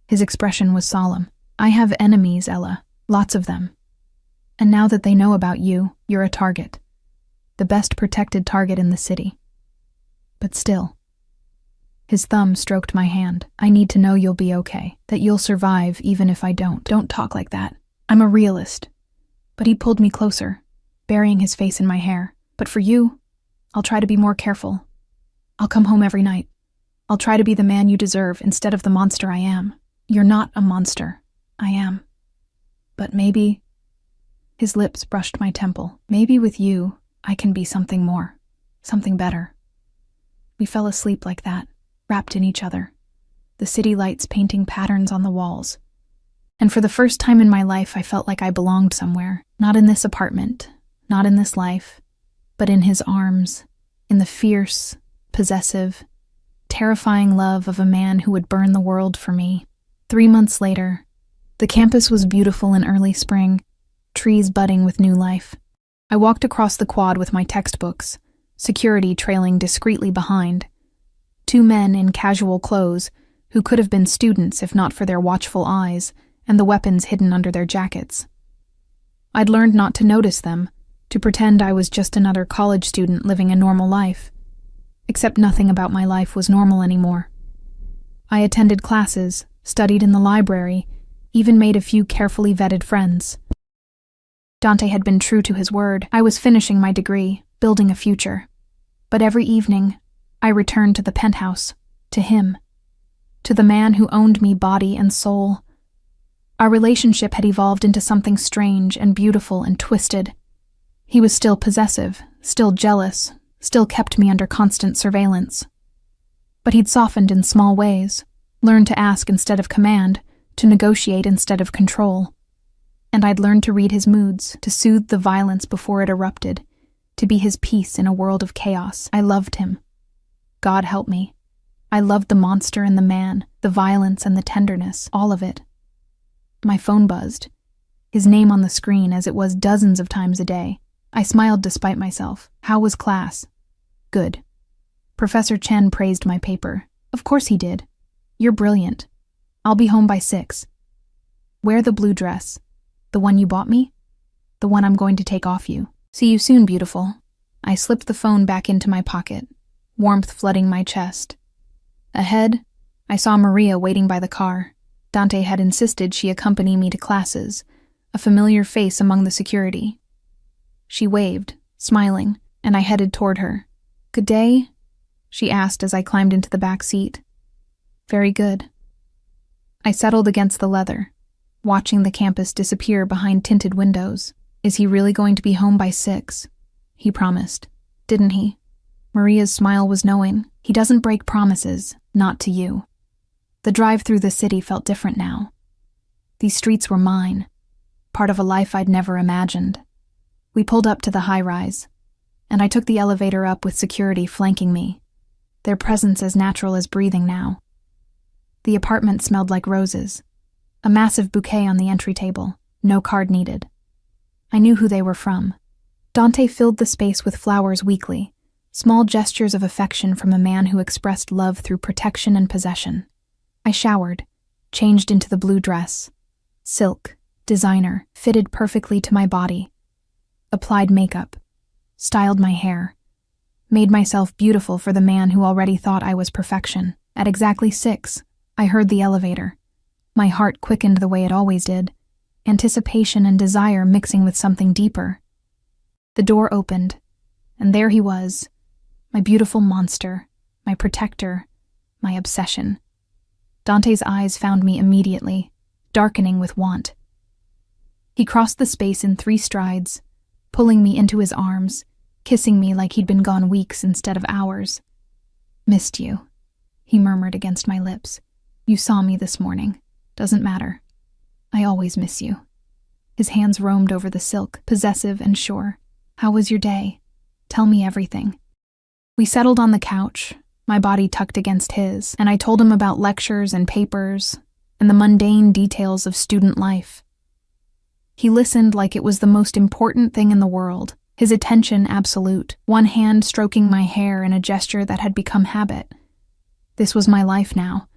His expression was solemn. I have enemies, Ella. Lots of them. And now that they know about you, you're a target. The best protected target in the city. But still. His thumb stroked my hand. I need to know you'll be okay, that you'll survive even if I don't. Don't talk like that. I'm a realist. But he pulled me closer, burying his face in my hair. But for you, I'll try to be more careful. I'll come home every night. I'll try to be the man you deserve instead of the monster I am. You're not a monster. I am. But maybe... His lips brushed my temple. Maybe with you, I can be something more. Something better. We fell asleep like that. Wrapped in each other, the city lights painting patterns on the walls. And for the first time in my life, I felt like I belonged somewhere, not in this apartment, not in this life, but in his arms, in the fierce, possessive, terrifying love of a man who would burn the world for me. 3 months later, the campus was beautiful in early spring, trees budding with new life. I walked across the quad with my textbooks, security trailing discreetly behind. 2 men in casual clothes, who could have been students if not for their watchful eyes and the weapons hidden under their jackets. I'd learned not to notice them, to pretend I was just another college student living a normal life. Except nothing about my life was normal anymore. I attended classes, studied in the library, even made a few carefully vetted friends. Dante had been true to his word. I was finishing my degree, building a future. But every evening, I returned to the penthouse, to him, to the man who owned me body and soul. Our relationship had evolved into something strange and beautiful and twisted. He was still possessive, still jealous, still kept me under constant surveillance. But he'd softened in small ways, learned to ask instead of command, to negotiate instead of control. And I'd learned to read his moods, to soothe the violence before it erupted, to be his peace in a world of chaos. I loved him. God help me. I loved the monster and the man, the violence and the tenderness, all of it. My phone buzzed, his name on the screen as it was dozens of times a day. I smiled despite myself. How was class? Good. Professor Chen praised my paper. Of course he did. You're brilliant. I'll be home by 6. Wear the blue dress. The one you bought me? The one I'm going to take off you. See you soon, beautiful. I slipped the phone back into my pocket, warmth flooding my chest. Ahead, I saw Maria waiting by the car. Dante had insisted she accompany me to classes, a familiar face among the security. She waved, smiling, and I headed toward her. Good day? She asked as I climbed into the back seat. Very good. I settled against the leather, watching the campus disappear behind tinted windows. Is he really going to be home by 6? He promised. Didn't he? Maria's smile was knowing. He doesn't break promises, not to you. The drive through the city felt different now. These streets were mine, part of a life I'd never imagined. We pulled up to the high-rise, and I took the elevator up with security flanking me, their presence as natural as breathing now. The apartment smelled like roses, a massive bouquet on the entry table, no card needed. I knew who they were from. Dante filled the space with flowers weekly, small gestures of affection from a man who expressed love through protection and possession. I showered, changed into the blue dress, silk, designer, fitted perfectly to my body, applied makeup, styled my hair, made myself beautiful for the man who already thought I was perfection. At exactly 6, I heard the elevator. My heart quickened the way it always did, anticipation and desire mixing with something deeper. The door opened, and there he was, my beautiful monster, my protector, my obsession. Dante's eyes found me immediately, darkening with want. He crossed the space in 3 strides, pulling me into his arms, kissing me like he'd been gone weeks instead of hours. Missed you, he murmured against my lips. You saw me this morning. Doesn't matter. I always miss you. His hands roamed over the silk, possessive and sure. How was your day? Tell me everything. We settled on the couch, my body tucked against his, and I told him about lectures and papers and the mundane details of student life. He listened like it was the most important thing in the world, his attention absolute, one hand stroking my hair in a gesture that had become habit. This was my life now.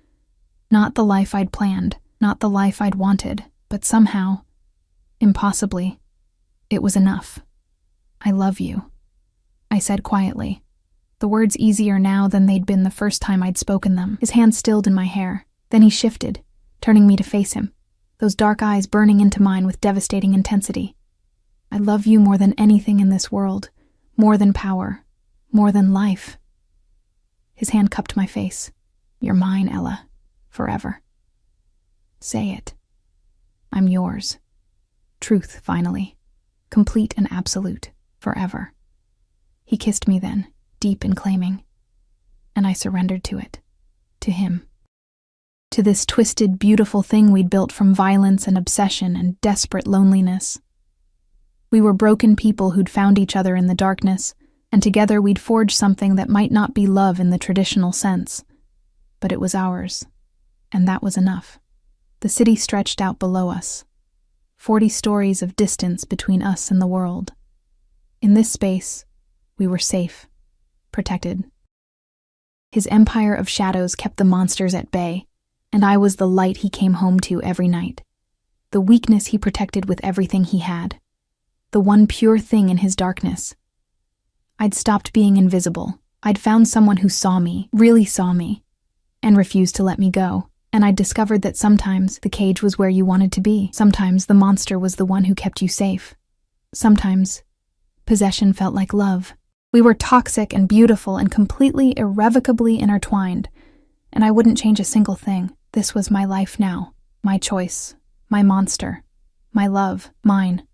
Not the life I'd planned, not the life I'd wanted, but somehow, impossibly, it was enough. I love you, I said quietly, the words easier now than they'd been the first time I'd spoken them. His hand stilled in my hair. Then he shifted, turning me to face him, those dark eyes burning into mine with devastating intensity. I love you more than anything in this world, more than power, more than life. His hand cupped my face. You're mine, Ella, forever. Say it. I'm yours. Truth, finally. Complete and absolute, forever. He kissed me then, deep and claiming, and I surrendered to it, to him. To this twisted, beautiful thing we'd built from violence and obsession and desperate loneliness. We were broken people who'd found each other in the darkness, and together we'd forged something that might not be love in the traditional sense, but it was ours, and that was enough. The city stretched out below us, 40 stories of distance between us and the world. In this space, we were safe, protected. His empire of shadows kept the monsters at bay, and I was the light he came home to every night. The weakness he protected with everything he had. The one pure thing in his darkness. I'd stopped being invisible. I'd found someone who saw me, really saw me, and refused to let me go. And I'd discovered that sometimes the cage was where you wanted to be. Sometimes the monster was the one who kept you safe. Sometimes possession felt like love. We were toxic and beautiful and completely, irrevocably intertwined, and I wouldn't change a single thing. This was my life now, my choice, my monster, my love, mine.